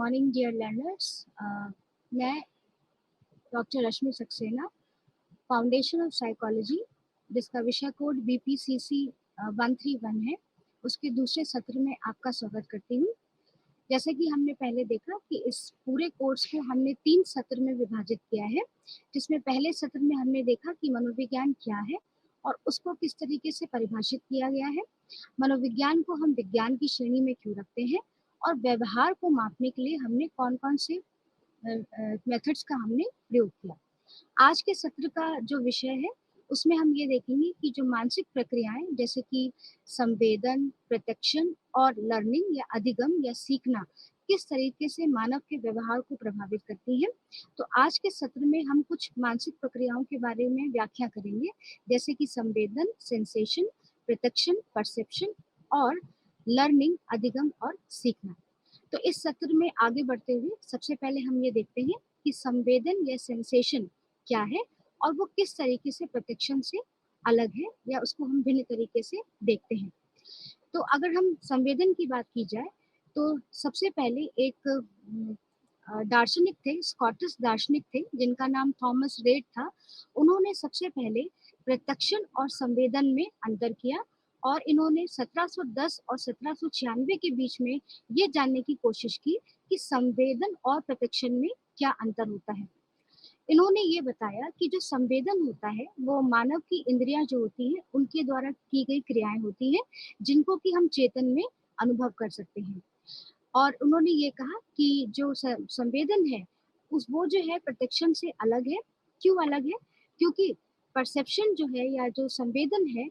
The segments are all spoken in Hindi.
Morning dear learners. मैं doctor Rashmi Saxena, foundation of psychology, जिसका विषय कोड BPCC 131 है, उसके दूसरे सत्र में आपका स्वागत करती हूँ। जैसे कि हमने पहले देखा कि इस पूरे कोर्स को हमने 3 सत्र में विभाजित किया है, जिसमें पहले सत्र में हमने देखा कि मनोविज्ञान क्या है और उसको किस तरीके से परिभाषित किया गया है, मनोविज्ञान को हम विज्ञान की श्रेणी में क्यों रखते हैं और व्यवहार को मापने के लिए हमने कौन-कौन से मेथड्स का हमने प्रयोग किया। आज के सत्र का जो विषय है उसमें हम ये देखेंगे कि जो मानसिक प्रक्रियाएं जैसे कि संवेदन, प्रत्यक्षण और लर्निंग या अधिगम या सीखना किस तरीके से मानव के व्यवहार को प्रभावित करती है। तो आज के सत्र में हम कुछ मानसिक प्रक्रियाओं के बारे में व्याख्या करेंगे, जैसे कि संवेदन, सेंसेशन, प्रत्यक्षण, परसेप्शन और लर्निंग, अधिगम और सीखना। तो इस सत्र में आगे बढ़ते हुए सबसे पहले हम ये देखते हैं कि संवेदन या सेंसेशन क्या है और वो किस तरीके से प्रत्यक्षण से अलग है या उसको हम भिन्न तरीके से देखते हैं। तो अगर हम संवेदन की बात की जाए तो सबसे पहले एक दार्शनिक थे, स्कॉटिश दार्शनिक थे जिनका नाम थॉमस रेड था। उन्होंने सबसे पहले प्रत्यक्षण और संवेदन में अंतर किया और इन्होंने 1710 और 1796 के बीच में ये जानने की कोशिश की कि संवेदन और प्रत्यक्षण में क्या अंतर होता है। इन्होंने ये बताया कि जो संवेदन होता है वो मानव की इंद्रियां जो होती हैं उनके द्वारा की गई क्रियाएं होती हैं, जिनको कि हम चेतन में अनुभव कर सकते हैं। और उन्होंने ये कहा कि जो संवेदन है वो जो है प्रत्यक्षण से अलग है। क्यों अलग है? क्योंकि परसेप्शन जो है या जो संवेदन है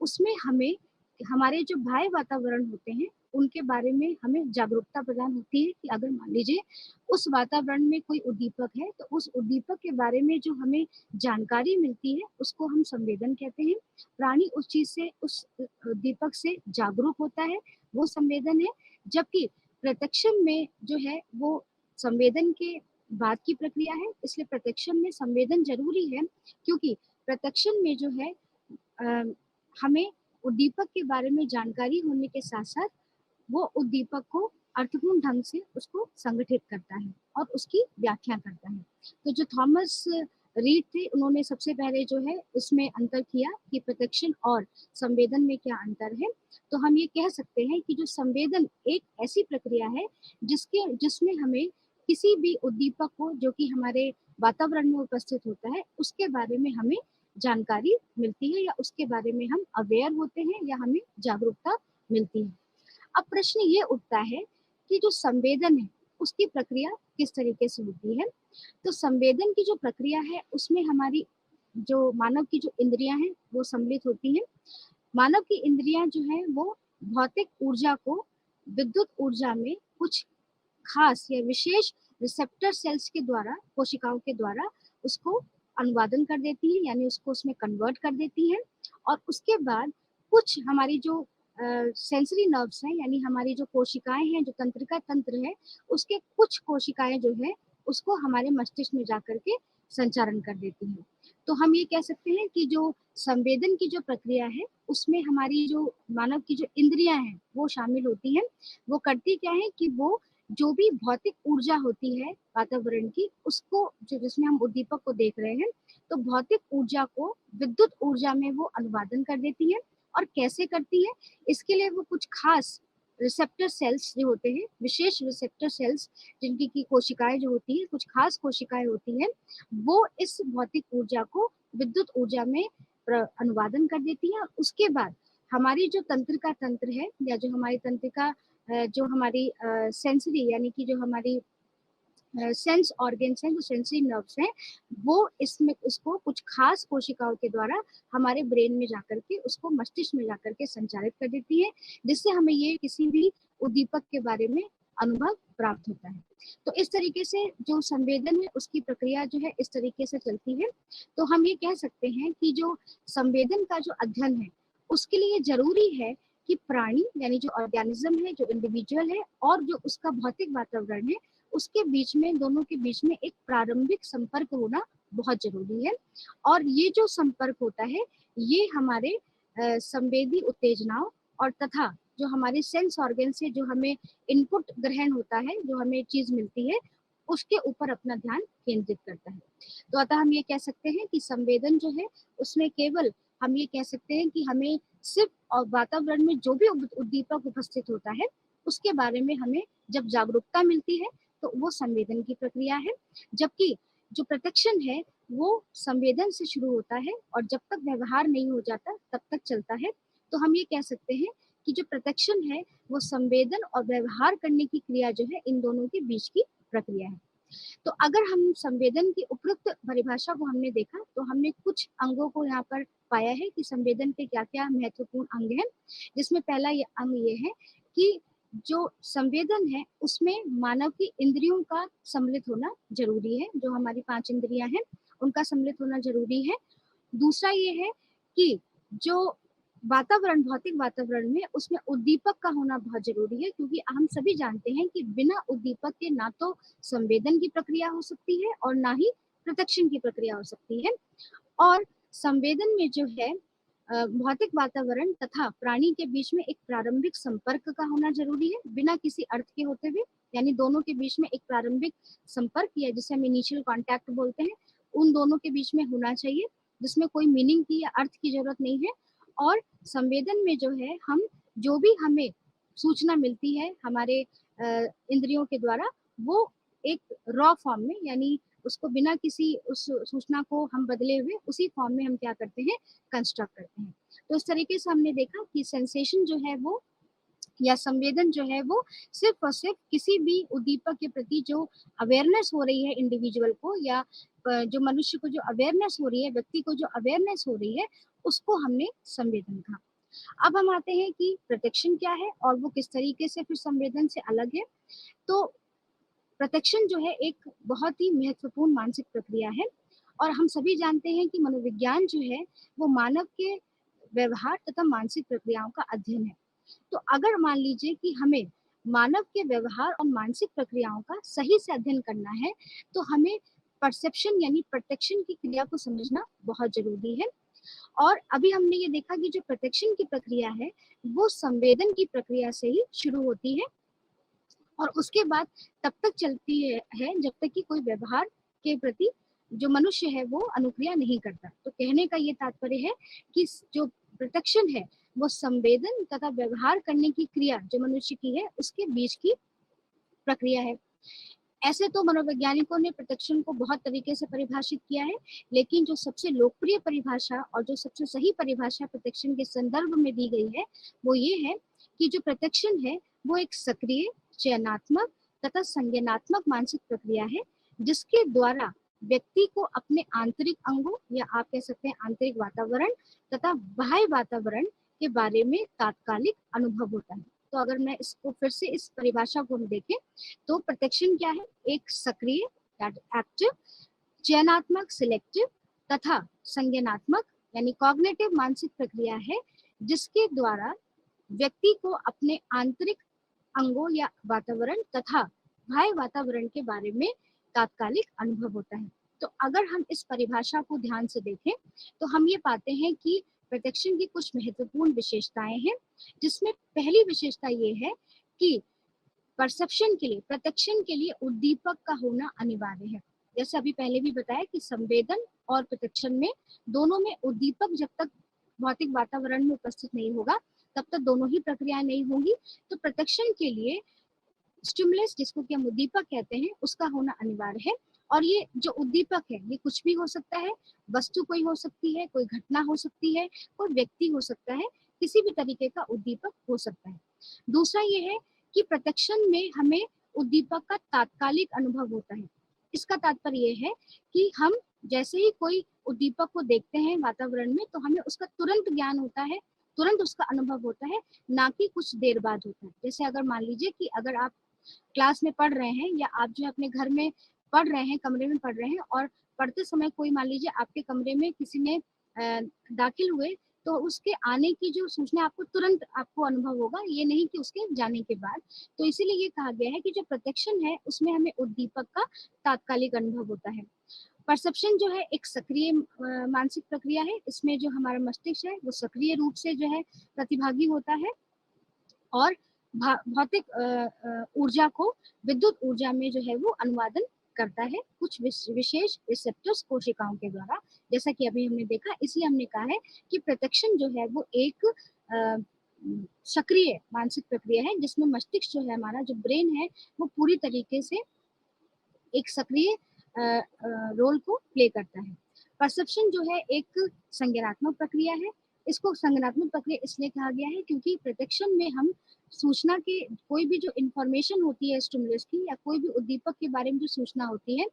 उसमें हमें हमारे जो बाह्य वातावरण होते हैं उनके बारे में हमें जागरूकता प्रदान होती है कि अगर मान लीजिए उस वातावरण में कोई उद्दीपक है तो उस उद्दीपक के बारे में जो हमें जानकारी मिलती है उसको हम संवेदन कहते हैं। प्राणी उस चीज से, उस उद्दीपक से जागरूक होता है, वो संवेदन है। जबकि प्रत्यक्षण में जो है वो संवेदन के बाद की प्रक्रिया है, इसलिए प्रत्यक्षण में संवेदन जरूरी है, क्योंकि प्रत्यक्षण में जो है हमें उद्दीपक के बारे में जानकारी होने के साथ साथ वो उद्दीपक को अर्थपूर्ण ढंग से उसको संगठित करता है और उसकी व्याख्या करता है। तो जो थॉमस रीड थे उन्होंने सबसे पहले जो है इसमें अंतर किया कि प्रत्यक्षण और संवेदन में क्या अंतर है। तो हम ये कह सकते हैं कि जो संवेदन एक ऐसी प्रक्रिया है जिसमें हमें किसी भी उद्दीपक को जो कि हमारे वातावरण में उपस्थित होता है उसके बारे में हमें जानकारी मिलती है या उसके बारे में हम अवेयर होते हैं या हमें जागरूकता मिलती है। अब प्रश्न ये उठता है कि जो संवेदन है उसकी प्रक्रिया किस तरीके से होती है। तो संवेदन की जो प्रक्रिया है उसमें हमारी जो मानव की जो इंद्रियां हैं वो सम्मिलित होती हैं। मानव की इंद्रियां जो है वो भौतिक ऊर्जा को विद्युत ऊर्जा में कुछ खास या विशेष रिसेप्टर सेल्स के द्वारा, कोशिकाओं के द्वारा उसको अनुवादन कर देती है, यानी उसको उसमें कन्वर्ट कर देती है। और उसके बाद कुछ हमारी जो सेंसरी नर्व्स हैं, यानी हमारी जो कोशिकाएं हैं, जो तंत्रिका तंत्र है, उसके कुछ कोशिकाएं जो है उसको हमारे मस्तिष्क में जाकर के संचारण कर देती हैं। तो हम ये कह सकते हैं कि जो संवेदन की जो प्रक्रिया है उसमें हमारी जो मानव की जो इंद्रियां हैं वो शामिल होती हैं। वो करती क्या है कि वो जो भी भौतिक ऊर्जा होती है वातावरण की, उसको जो जिसमें हम उद्दीपक को देख रहे हैं, तो भौतिक ऊर्जा को विद्युत ऊर्जा में वो अनुवादन कर देती है। और कैसे करती है? इसके लिए वो कुछ खास रिसेप्टर सेल्स जो होते हैं, विशेष रिसेप्टर सेल्स जिनकी की कोशिकाएं जो होती हैं, कुछ खास कोशिकाएं होती हैं, वो इस भौतिक ऊर्जा को विद्युत ऊर्जा में अनुवादन कर देती है। उसके बाद हमारी जो तंत्रिका तंत्र है या जो हमारी तंत्रिका जो हमारी सेंसरी यानी कि जो हमारी सेंस ऑर्गन्स हैं, जो सेंसरी नर्व्स हैं, वो इसमें उसको कुछ खास कोशिकाओं के द्वारा हमारे ब्रेन में जाकर के उसको मस्तिष्क में जाकर के संचारित कर देती है, जिससे हमें ये किसी भी उद्दीपक के बारे में अनुभव प्राप्त होता है। तो इस तरीके से जो संवेदन है उसकी प्रक्रिया जो है इस तरीके से चलती है। तो हम ये कह सकते हैं कि जो संवेदन का जो अध्ययन है उसके लिए जरूरी है कि प्राणी यानी जो ऑर्गेनिज्म है, जो इंडिविजुअल है और जो उसका भौतिक वातावरण है, उसके बीच में, दोनों के बीच में एक प्रारंभिक संपर्क होना बहुत जरूरी है। और ये जो संपर्क होता है ये हमारे संवेदी उत्तेजनाओं और तथा जो हमारे सेंस ऑर्गन से जो हमें इनपुट ग्रहण होता है, जो हमें चीज मिलती है, उसके ऊपर अपना ध्यान केंद्रित करता है। तो अतः हम ये कह सकते हैं कि संवेदन जो है उसमें केवल हम ये कह सकते हैं कि हमें सिर्फ और वातावरण में जो भी उद्दीपक उपस्थित होता है उसके बारे में हमें जब जागरूकता मिलती है तो वो संवेदन की प्रक्रिया है। जबकि जो प्रत्यक्षन है वो संवेदन से शुरू होता है और जब तक व्यवहार नहीं हो जाता तब तक चलता है। तो हम ये कह सकते हैं कि जो प्रत्यक्षन है वो संवेदन और व्यवहार करने की क्रिया जो है इन दोनों के बीच की प्रक्रिया है। तो अगर हम संवेदन की उपयुक्त परिभाषा को हमने देखा तो हमने कुछ अंगों को यहाँ पर पाया है कि संवेदन के क्या क्या महत्वपूर्ण अंग हैं, जिसमें पहला ये अंग ये है कि जो संवेदन है उसमें मानव की इंद्रियों का सम्मिलित होना जरूरी है। जो हमारी 5 इंद्रियां हैं उनका सम्मिलित होना जरूरी है। दूसरा ये है कि जो वातावरण, भौतिक वातावरण में उसमें उद्दीपक का होना बहुत जरूरी है, क्योंकि हम सभी जानते हैं कि बिना उद्दीपक के ना तो संवेदन की प्रक्रिया हो सकती है और ना ही प्रत्यक्षन की प्रक्रिया हो सकती है। और संवेदन में जो है भौतिक वातावरण तथा प्राणी के बीच में एक प्रारंभिक संपर्क का होना जरूरी है, बिना किसी अर्थ के होते हुए। यानी दोनों के बीच में एक प्रारंभिक संपर्क या जिसे हम इनिशियल कांटेक्ट बोलते हैं, उन दोनों के बीच में होना चाहिए, जिसमें कोई मीनिंग की या अर्थ की जरूरत नहीं है। और संवेदन में जो है हम जो भी हमें सूचना मिलती है हमारे इंद्रियों के द्वारा, वो एक रॉ फॉर्म में, यानी उसको बिना किसी उस सूचना को हम बदले हुए उसी फॉर्म में हम क्या करते हैं, कंस्ट्रक्ट करते हैं। तो इस तरीके से हमने देखा कि सेंसेशन जो है वो या संवेदन जो है वो सिर्फ और सिर्फ किसी भी उद्दीपक के प्रति जो अवेयरनेस हो रही है इंडिविजुअल को, या जो मनुष्य को जो अवेयरनेस हो रही है, व्यक्ति को जो अवेयरनेस हो रही है, उसको हमने संवेदन कहा। अब हम आते हैं कि प्रत्यक्षन क्या है और वो किस तरीके से फिर संवेदन से अलग है। तो प्रत्यक्षन जो है एक बहुत ही महत्वपूर्ण मानसिक प्रक्रिया है और हम सभी जानते हैं कि मनोविज्ञान जो है वो मानव के व्यवहार तथा मानसिक प्रक्रियाओं का अध्ययन है। तो अगर मान लीजिए कि हमें मानव के व्यवहार और मानसिक प्रक्रियाओं का सही से अध्ययन करना है तो हमें परसेप्शन यानी प्रत्यक्षन की क्रिया को समझना बहुत जरूरी है। और अभी हमने ये देखा कि जो प्रत्यक्षन की प्रक्रिया है वो संवेदन की प्रक्रिया से ही शुरू होती है और उसके बाद तब तक चलती है जब तक कि कोई व्यवहार के प्रति जो मनुष्य है वो अनुक्रिया नहीं करता। तो कहने का ये तात्पर्य है कि जो प्रत्यक्षन है वो संवेदन तथा व्यवहार करने की क्रिया जो मनुष्य की है उसके बीच की प्रक्रिया है। ऐसे तो मनोवैज्ञानिकों ने प्रत्यक्षन को बहुत तरीके से परिभाषित किया है, लेकिन जो सबसे लोकप्रिय परिभाषा और जो सबसे सही परिभाषा प्रत्यक्षन के संदर्भ में दी गई है वो ये है कि जो प्रत्यक्षन है वो एक सक्रिय, चयनात्मक तथा संज्ञानात्मक मानसिक प्रक्रिया है, जिसके द्वारा व्यक्ति को अपने आंतरिक अंगों या आप कह सकते हैं आंतरिक वातावरण तथा बाह्य वातावरण के बारे में तात्कालिक अनुभव होता है। तो अगर मैं इसको फिर से इस परिभाषा को हम देखें तो प्रत्यक्षन क्या है, एक सक्रिय एक्टिव, चयनात्मक सिलेक्टिव तथा संज्ञानात्मक यानी कॉग्निटिव मानसिक प्रक्रिया है, जिसके द्वारा व्यक्ति को अपने आंतरिक अंगों या वातावरण तथा बाह्य वातावरण के बारे में तात्कालिक अनुभव होता है। तो अगर हम इस परिभाषा को ध्यान से देखें तो हम ये पाते हैं कि प्रत्यक्षन की कुछ महत्वपूर्ण विशेषताएं हैं, जिसमें पहली विशेषता ये है कि परसेप्शन के लिए, प्रत्यक्षन के लिए उद्दीपक का होना अनिवार्य है। जैसे अभी पहले भी बताया कि संवेदन और प्रत्यक्षन में दोनों में उद्दीपक जब तक भौतिक वातावरण में उपस्थित नहीं होगा तब तक दोनों ही प्रक्रियाएं नहीं होंगी। तो प्रत्यक्षन के लिए स्टिमुलस जिसको कि हम उद्दीपक कहते हैं उसका होना अनिवार्य है। और ये जो उद्दीपक है ये कुछ भी हो सकता है, वस्तु कोई हो सकती है, कोई घटना हो सकती है, कोई व्यक्ति हो सकता है, किसी भी तरीके का उद्दीपक हो सकता है। दूसरा ये है कि प्रत्यक्षन में हमें उद्दीपक का तात्कालिक अनुभव होता है। इसका तात्पर्य ये है कि हम जैसे ही कोई उद्दीपक को देखते हैं वातावरण में तो हमें उसका तुरंत ज्ञान होता है, तुरंत उसका अनुभव होता है, ना कि कुछ देर बाद होता है। जैसे अगर मान लीजिए कि अगर आप क्लास में पढ़ रहे हैं या आप जो है अपने घर में पढ़ रहे हैं, कमरे में पढ़ रहे हैं और पढ़ते समय कोई मान लीजिए आपके कमरे में किसी ने दाखिल हुए तो उसके आने की जो सूचना आपको तुरंत आपको अनुभव होगा, ये नहीं कि उसके जाने के बाद। तो इसीलिए ये कहा गया है कि जो प्रत्यक्षन है उसमें हमें उद्दीपक का तात्कालिक अनुभव होता है। परसेप्शन जो है एक सक्रिय मानसिक प्रक्रिया है, इसमें जो हमारा मस्तिष्क है वो सक्रिय रूप से जो है प्रतिभागी होता है और भौतिक ऊर्जा को विद्युत ऊर्जा में जो है वो अनुवादन करता है कुछ विशेष रिसेप्टर्स कोशिकाओं के द्वारा, जैसा कि अभी हमने देखा। इसलिए हमने कहा है कि प्रत्यक्षण जो है वो एक सक्रिय मानसिक प्रक्रिया है, जिसमें मस्तिष्क जो है, हमारा जो ब्रेन है, वो पूरी तरीके से एक सक्रिय रोल को प्ले करता है। परसेप्शन जो है एक संज्ञानात्मक प्रक्रिया है। इसको संज्ञानात्मक प्रक्रिया इसलिए कहा गया है क्योंकि प्रत्यक्षण में हम सूचना के कोई भी जो इंफॉर्मेशन होती है स्टिमुलस की, या कोई भी उद्दीपक के बारे में जो सूचना होती है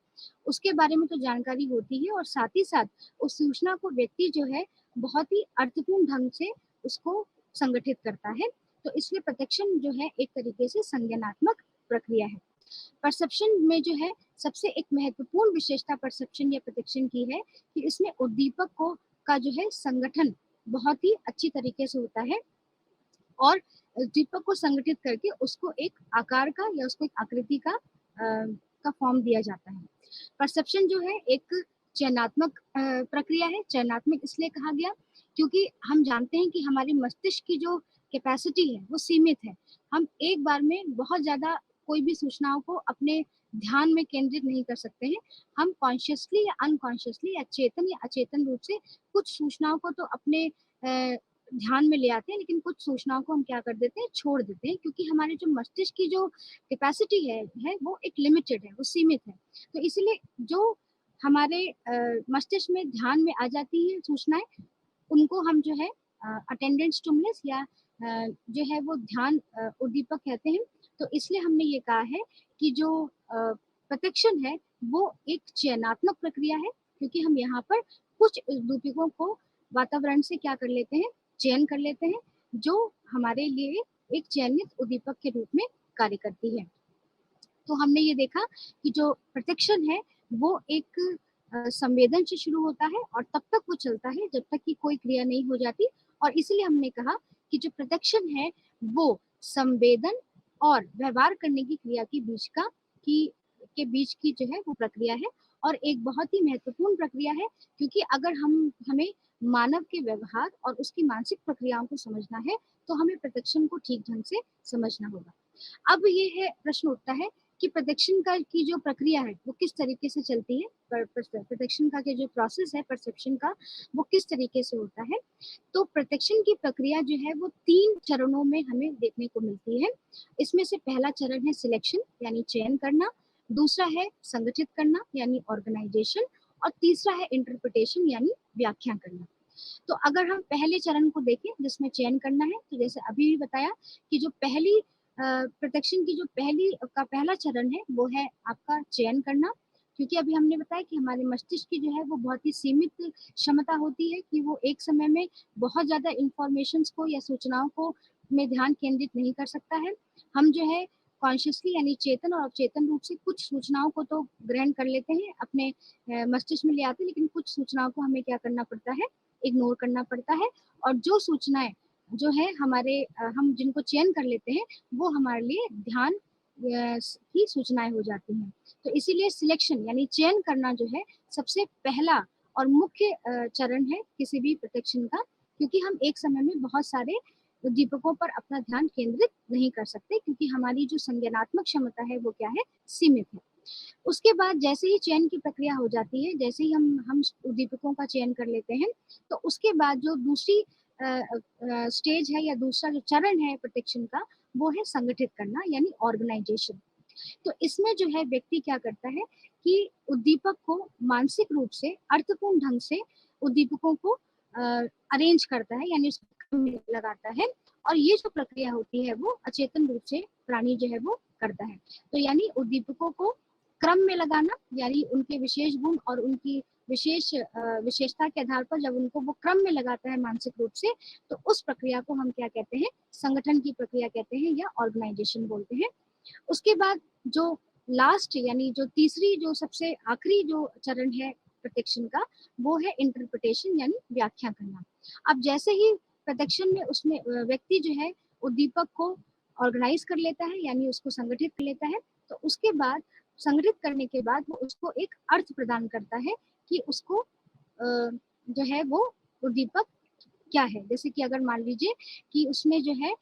उसके बारे में तो जानकारी होती है, और साथ ही साथ उस सूचना को व्यक्ति जो है बहुत ही अर्थपूर्ण ढंग से उसको संगठित करता है। तो इसलिए प्रत्यक्षण जो है एक तरीके से संज्ञानात्मक प्रक्रिया है। परसेप्शन में जो है सबसे एक महत्वपूर्ण विशेषता परसेप्शन या प्रत्यक्षण की है कि इसमें उद्दीपक को का जो है संगठन बहुत ही अच्छी तरीके से होता है, और उद्दीपक को संगठित करके उसको एक आकार का या उसको एक आकृति का फॉर्म दिया जाता है। परसेप्शन जो है एक चयनात्मक प्रक्रिया है। चयनात्मक इसलिए कहा गया क्योंकि हम जानते हैं कि हमारे मस्तिष्क की जो कैपेसिटी है वो सीमित है। हम एक बार में बहुत ज्यादा कोई भी सूचनाओं को अपने ध्यान में केंद्रित नहीं कर सकते हैं। हम कॉन्शियसली या अनकॉन्शियसली या चेतन या अचेतन रूप से कुछ सूचनाओं को तो अपने ध्यान में ले आते हैं, लेकिन कुछ सूचनाओं को हम क्या कर देते हैं, छोड़ देते हैं, क्योंकि हमारे जो मस्तिष्क की जो कैपेसिटी है वो एक लिमिटेड है, वो सीमित है। तो इसलिए जो हमारे मस्तिष्क में ध्यान में आ जाती है सूचनाएं, उनको हम जो है अटेंडेंट स्टिमुलस या जो है वो ध्यान उद्दीपक कहते हैं। तो इसलिए हमने ये कहा है कि जो प्रत्यक्षण है वो एक चयनात्मक प्रक्रिया है, क्योंकि हम यहाँ पर कुछ उद्दीपकों को वातावरण से क्या कर लेते हैं, चयन कर लेते हैं, जो हमारे लिए एक चयनित उद्दीपक के रूप में कार्य करती है। तो हमने ये देखा कि जो प्रत्यक्षण है वो एक संवेदन से शुरू होता है और तब तक वो चलता है जब तक कि कोई क्रिया नहीं हो जाती। और इसलिए हमने कहा कि जो प्रत्यक्षण है वो संवेदन और व्यवहार करने की क्रिया के बीच की जो है वो प्रक्रिया है, और एक बहुत ही महत्वपूर्ण प्रक्रिया है, क्योंकि अगर हमें मानव के व्यवहार और उसकी मानसिक प्रक्रियाओं को समझना है तो हमें प्रत्यक्षण को ठीक ढंग से समझना होगा। अब ये है प्रश्न उठता है कि प्रत्यक्षण का की जो प्रक्रिया है वो किस तरीके से चलती है, प्रत्यक्षण का जो प्रोसेस है परसेप्शन का वो किस तरीके से होता है। तो प्रत्यक्षण की प्रक्रिया जो है वो 3 चरणों में हमें देखने को मिलती है। इसमें से पहला चरण है सिलेक्शन यानी चयन करना, दूसरा है संगठित करना यानी ऑर्गेनाइजेशन, और तीसरा है इंटरप्रिटेशन यानी व्याख्या करना। तो अगर हम पहले चरण को देखें जिसमें चयन करना है, तो जैसे अभी भी बताया कि जो प्रत्यक्षण की जो पहला चरण है वो है आपका चयन करना, क्योंकि अभी हमने बताया कि हमारे मस्तिष्क की जो है वो बहुत ही सीमित क्षमता होती है कि वो एक समय में बहुत ज्यादा इंफॉर्मेशन को या सूचनाओं को में ध्यान केंद्रित नहीं कर सकता है। हम जो है कॉन्शियसली यानी चेतन और अवचेतन रूप से कुछ सूचनाओं को तो ग्रहण कर लेते हैं, अपने मस्तिष्क में ले आते हैं, लेकिन कुछ सूचनाओं को हमें क्या करना पड़ता है, इग्नोर करना पड़ता है। और जो सूचनाएं जो है हम जिनको चयन कर लेते हैं वो हमारे लिए ध्यान की सूचनाएं हो जाती हैं। तो इसीलिए सिलेक्शन यानी चयन करना जो है सबसे पहला और मुख्य चरण है किसी भी प्रत्यक्षण का, क्योंकि हम एक समय में बहुत सारे उद्दीपकों पर अपना ध्यान केंद्रित नहीं कर सकते, क्योंकि हमारी जो संज्ञानात्मक क्षमता है वो क्या है, सीमित है। उसके बाद जैसे ही चयन की प्रक्रिया हो जाती है, जैसे ही हम उद्दीपकों का चयन कर लेते हैं, तो उसके बाद जो दूसरी स्टेज है या दूसरा जो चरण है प्रत्यक्षण का वो है संगठित करना यानी ऑर्गेनाइजेशन। तो इसमें जो है व्यक्ति क्या करता है कि उद्दीपक को मानसिक रूप से अर्थपूर्ण ढंग से उद्दीपकों को अरेंज करता है यानी उसको क्रम में लगाता है, और ये जो प्रक्रिया होती है वो अचेतन रूप से प्राणी जो है वो करता है। तो यानी उद्दीपकों को क्रम में लगाना यानी उनके विशेष गुण और उनकी विशेषता के आधार पर जब उनको वो क्रम में लगाता है मानसिक रूप से, तो उस प्रक्रिया को हम क्या कहते हैं, संगठन की प्रक्रिया कहते हैं या ऑर्गेनाइजेशन बोलते हैं। उसके बाद जो लास्ट यानी जो तीसरी जो सबसे आखिरी जो चरण है प्रत्यक्षण का वो है इंटरप्रिटेशन यानी व्याख्या करना। अब जैसे ही प्रत्यक्षण में उसमें व्यक्ति जो है उद्दीपक को ऑर्गेनाइज कर लेता है यानी उसको संगठित कर लेता है, तो उसके बाद संगठित करने के बाद वो उसको एक अर्थ प्रदान करता है कि उसको जो है वो उद्दीपक क्या है। जैसे कि अगर मान लीजिए कि उसमें जो है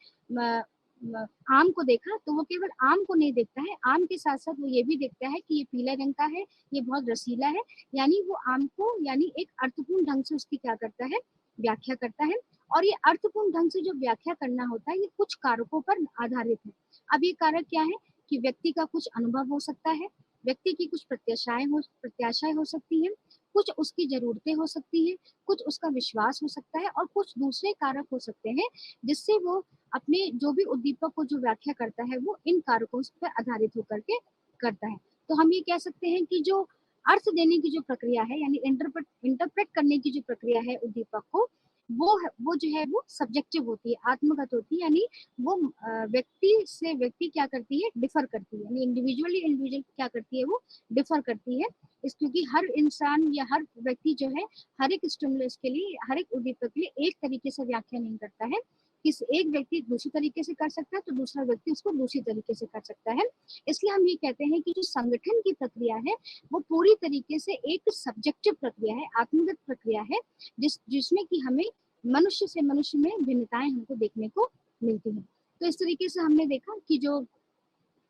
आम को देखा तो वो केवल आम को नहीं देखता है, आम के साथ साथ वो ये भी देखता है कि ये पीले रंग का है, ये बहुत रसीला है, यानी वो आम को यानी एक अर्थपूर्ण ढंग से उसकी क्या करता है, व्याख्या करता है। और ये अर्थपूर्ण ढंग से जो व्याख्या करना होता है ये कुछ कारकों पर आधारित है। अब ये कारक क्या है कि व्यक्ति का कुछ अनुभव हो सकता है, व्यक्ति की कुछ प्रत्याशाएं हो सकती हैं, कुछ उसकी जरूरतें हो सकती हैं, कुछ उसका विश्वास हो सकता है और कुछ दूसरे कारक हो सकते हैं जिससे वो अपने जो भी उद्दीपक को जो व्याख्या करता है वो इन कारकों पर आधारित होकर के करता है। तो हम ये कह सकते हैं कि जो अर्थ देने की जो प्रक्रिया है यानी इंटरप्रेट करने की जो प्रक्रिया है उद्दीपक को, वो जो है वो सब्जेक्टिव होती है, आत्मगत होती है, यानी वो व्यक्ति से व्यक्ति क्या करती है, डिफर करती है, यानी इंडिविजुअल क्या करती है, वो डिफर करती है। इस क्योंकि हर इंसान या हर व्यक्ति जो है हर एक स्टिमुलस के लिए, हर एक उद्दीपक के लिए एक तरीके से व्याख्या नहीं करता है। किस एक व्यक्ति दूसरी तरीके से कर सकता है तो दूसरा व्यक्ति उसको दूसरी तरीके से कर सकता है। इसलिए हम ये कहते हैं कि जो संगठन की प्रक्रिया है वो पूरी तरीके से एक सब्जेक्टिव प्रक्रिया है, आत्मगत प्रक्रिया है, जिसमें कि हमें मनुष्य से मनुष्य में भिन्नताएं हमको देखने को मिलती हैं। तो इस तरीके से हमने देखा कि जो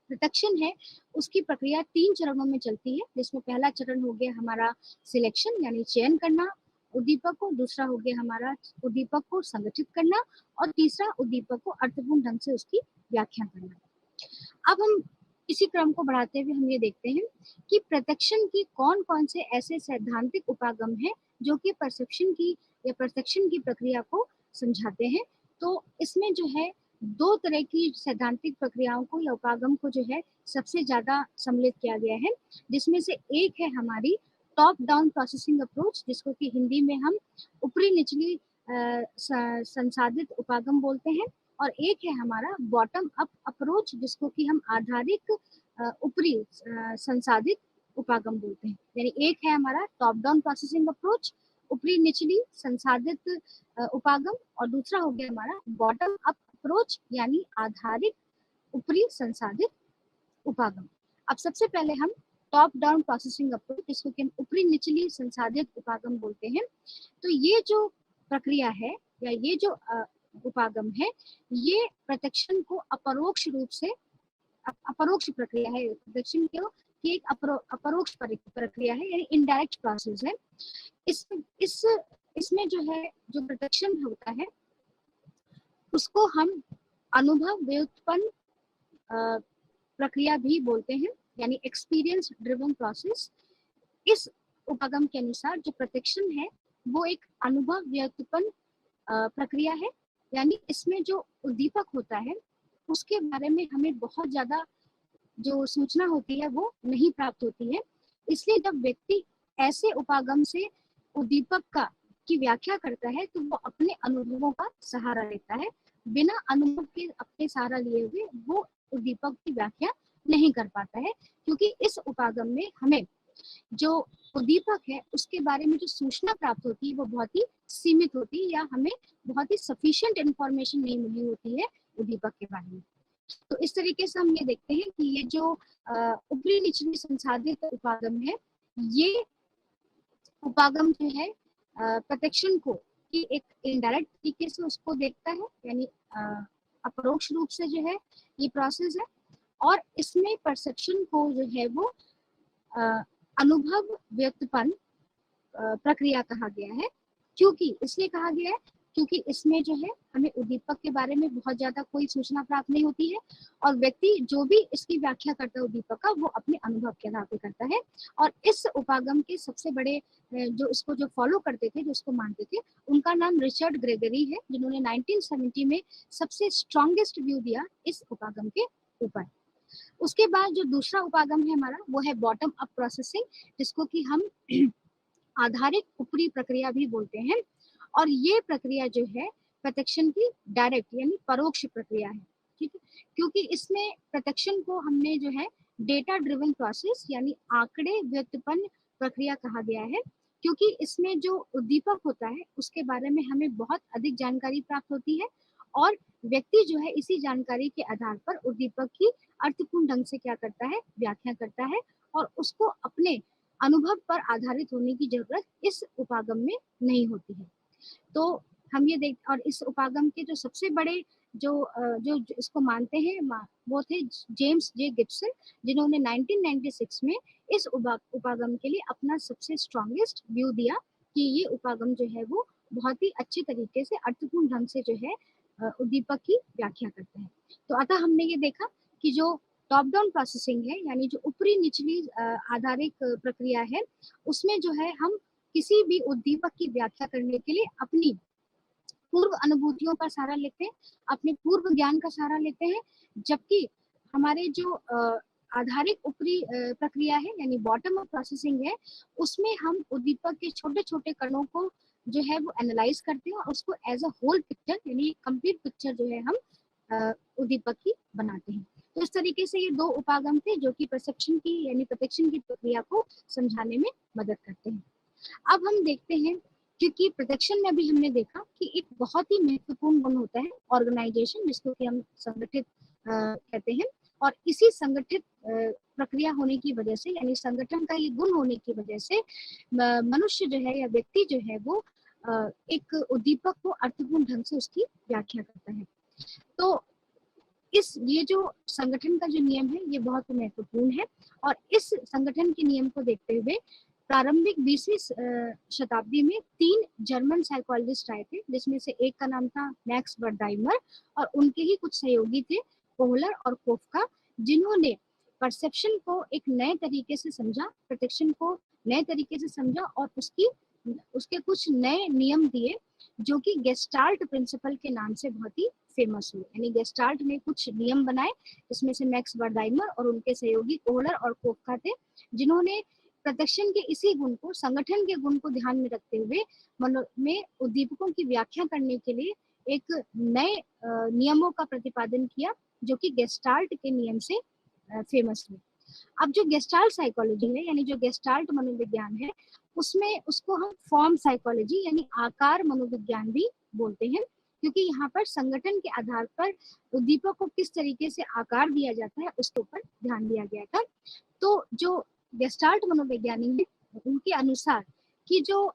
प्रत्यक्षण है उसकी प्रक्रिया 3 चरणों में चलती है, जिसमें पहला चरण हो गया हमारा सिलेक्शन यानी चयन करना उद्दीपक को, दूसरा हो गया हमारा उद्दीपक को संगठित करना और तीसरा उद्दीपक को अर्थपूर्ण ढंग से उसकी व्याख्या करना। अब हम इसी क्रम को बढ़ाते हुए हम ये देखते हैं कि प्रत्यक्षण की कौन कौन से ऐसे सैद्धांतिक उपागम हैं जो कि परसेप्शन की या प्रत्यक्षण की प्रक्रिया को समझाते हैं। तो इसमें जो है 2 तरह की सैद्धांतिक प्रक्रियाओं को या उपागम को जो है सबसे ज्यादा सम्मिलित किया गया है, जिसमें से एक है हमारी टॉप डाउन प्रोसेसिंग अप्रोच, जिसको कि हिंदी में हम ऊपरी निचली संसाधित उपागम बोलते हैं, और एक है हमारा बॉटम अप अप्रोच, जिसको कि हम आधारिक ऊपरी संसाधित उपागम बोलते हैं। यानी एक है हमारा टॉप डाउन प्रोसेसिंग अप्रोच, ऊपरी निचली संसाधित उपागम, और दूसरा हो गया हमारा बॉटम अप अप्रोच यानी आधारिक ऊपरी संसाधित उपागम। अब सबसे पहले हम टॉप डाउन प्रोसेसिंग अप्रोच, जिसको कि हम ऊपरी निचली संसाधित उपागम बोलते हैं। तो ये जो प्रक्रिया है या ये जो उपागम है ये प्रत्यक्षण को अपरोक्ष रूप से अपरोक्ष प्रक्रिया है, प्रत्यक्षण की एक अपरोक्ष प्रक्रिया है यानी इनडायरेक्ट प्रोसेस है। इस इसमें जो है जो प्रत्यक्षण होता है उसको हम अनुभव व्युत्पन्न प्रक्रिया भी बोलते हैं यानी एक्सपीरियंस ड्रिवन प्रोसेस। इस उपागम के अनुसार जो प्रत्यक्षण है वो एक अनुभव व्युत्पन्न प्रक्रिया है, यानी इसमें जो उद्दीपक होता है उसके बारे में हमें बहुत ज्यादा जो सूचना होती है वो नहीं प्राप्त होती है। इसलिए जब व्यक्ति ऐसे उपागम से उद्दीपक का की व्याख्या करता है तो वो अपने अनुभवों का सहारा लेता है, बिना अनुभव के अपने सहारा लिए हुए वो उद्दीपक की व्याख्या नहीं कर पाता है, क्योंकि इस उपागम में हमें जो उद्दीपक है उसके बारे में जो सूचना प्राप्त होती है वो बहुत ही सीमित होती है या हमें बहुत ही सफिशिएंट इंफॉर्मेशन नहीं मिली होती है उद्दीपक के बारे में। तो इस तरीके से हम ये देखते हैं कि ये जो ऊपरी निचली संसाधित उपागम है ये उपागम जो है प्रत्यक्षण को कि एक इनडायरेक्ट तरीके से उसको देखता है, यानी अपरोक्ष रूप से जो है ये प्रोसेस है, और इसमें परसेप्शन को जो है वो अनुभव व्युत्पन्न प्रक्रिया कहा गया है। क्योंकि इसलिए कहा गया है क्योंकि इसमें जो है हमें उद्दीपक के बारे में बहुत ज्यादा कोई सूचना प्राप्त नहीं होती है, और व्यक्ति जो भी इसकी व्याख्या करता है उद्दीपक का वो अपने अनुभव के आधार पर करता है। और इस उपागम के सबसे बड़े जो इसको जो फॉलो करते थे, जो इसको मानते थे, उनका नाम रिचर्ड ग्रेगरी है, जिन्होंने 1970 में सबसे स्ट्रॉन्गेस्ट व्यू दिया इस उपागम के ऊपर। उसके बाद जो दूसरा उपागम है हमारा वो है बॉटम अप प्रोसेसिंग, जिसको कि हम आधारिक ऊपरी प्रक्रिया भी बोलते हैं, और ये प्रक्रिया जो है प्रत्यक्षण की डायरेक्ट यानी परोक्ष प्रक्रिया है। ठीक है, क्योंकि इसमें प्रत्यक्षण को हमने जो है डेटा ड्रिवन प्रोसेस यानी आंकड़े व्युत्पन्न प्रक्रिया कहा गया है, क्योंकि इसमें जो उद्दीपक होता है उसके बारे में हमें बहुत अधिक जानकारी प्राप्त होती है, और व्यक्ति जो है इसी जानकारी के आधार पर उद्दीपक की अर्थपूर्ण ढंग से क्या करता है, व्याख्या करता है, और उसको अपने अनुभव पर आधारित होने की जरूरत इस उपागम में नहीं होती है। तो हम ये देख, और इस उपागम के जो सबसे बड़े जो इसको मानते हैं वो थे जेम्स जे गिब्सन, जिन्होंने 1996 में इस उपागम के लिए अपना सबसे स्ट्रॉन्गेस्ट व्यू दिया कि ये उपागम जो है वो बहुत ही अच्छे तरीके से अर्थपूर्ण ढंग से जो है उद्दीपक की व्याख्या करते हैं। तो अतः हमने ये देखा कि जो टॉप डाउन प्रोसेसिंग है, यानी जो ऊपरी निचली आधारित प्रक्रिया है, उसमें जो है हम किसी भी उद्दीपक की व्याख्या करने के लिए अपनी पूर्व अनुभूतियों का सहारा लेते हैं, अपने पूर्व ज्ञान का सहारा लेते हैं, जबकि हमारे जो आधारिक ऊपरी प्रक्रिया है यानी बॉटम अप प्रोसेसिंग है, उसमें हम उद्दीपक के छोटे छोटे कणों को जो है वो एनालाइज करते हैं और उसको एज अ होल पिक्चर यानी कंप्लीट पिक्चर जो है हम उद्दीपक की बनाते हैं। तो इस तरीके से ये दो उपागम थे जो कि परसेप्शन की यानी प्रत्यक्षण की प्रक्रिया को समझाने में मदद करते हैं। अब हम देखते हैं, क्योंकि प्रोटेक्शन में भी हमने देखा कि एक बहुत ही महत्वपूर्ण गुण होता है ऑर्गेनाइजेशन, जिसको कि हम संगठित कहते हैं, और इसी संगठित प्रक्रिया होने की वजह से यानी संगठन का ये गुण होने की वजह से मनुष्य जो है या व्यक्ति जो है वो एक उद्दीपक को अर्थपूर्ण ढंग से उसकी व्याख्या करता है। तो ये जो संगठन का जो नियम है ये बहुत महत्वपूर्ण है, और इस संगठन के नियम को देखते हुए प्रारंभिक 20वीं शताब्दी में 3 जर्मन साइकोलॉजिस्ट आए थे, जिसमें से एक का नाम था मैक्स वर्डाइमर और उनके ही कुछ सहयोगी थे कोहलर और कोफका, जिन्होंने परसेप्शन को एक नए तरीके से समझा, प्रोटेक्शन को नए तरीके से समझा और उसके कुछ नए नियम दिए जो कि गेस्टाल्ट प्रिंसिपल के नाम से बहुत ही फेमस हुए। यानी गेस्टाल्ट ने कुछ नियम बनाए, जिसमें से मैक्स वर्डाइमर और उनके सहयोगी कोहलर और कोफका थे, जिन्होंने प्रत्यक्षण के इसी गुण को, संगठन के गुण को ध्यान में रखते हुए में उद्दीपकों की व्याख्या करने के लिए एक नए नियमों का प्रतिपादन किया, जो कि गेस्टाल्ट के नियम से फेमस हुए। अब जो गेस्टाल्ट साइकोलॉजी है यानी जो गेस्टाल्ट मनोविज्ञान है, उसमें उसको हम फॉर्म साइकोलॉजी यानी आकार मनोविज्ञान भी बोलते हैं, क्योंकि यहाँ पर संगठन के आधार पर उद्दीपक को किस तरीके से आकार दिया जाता है उसके ऊपर ध्यान दिया गया था। तो जो गेस्टाल्ट मनोविज्ञानी है उनके अनुसार कि जो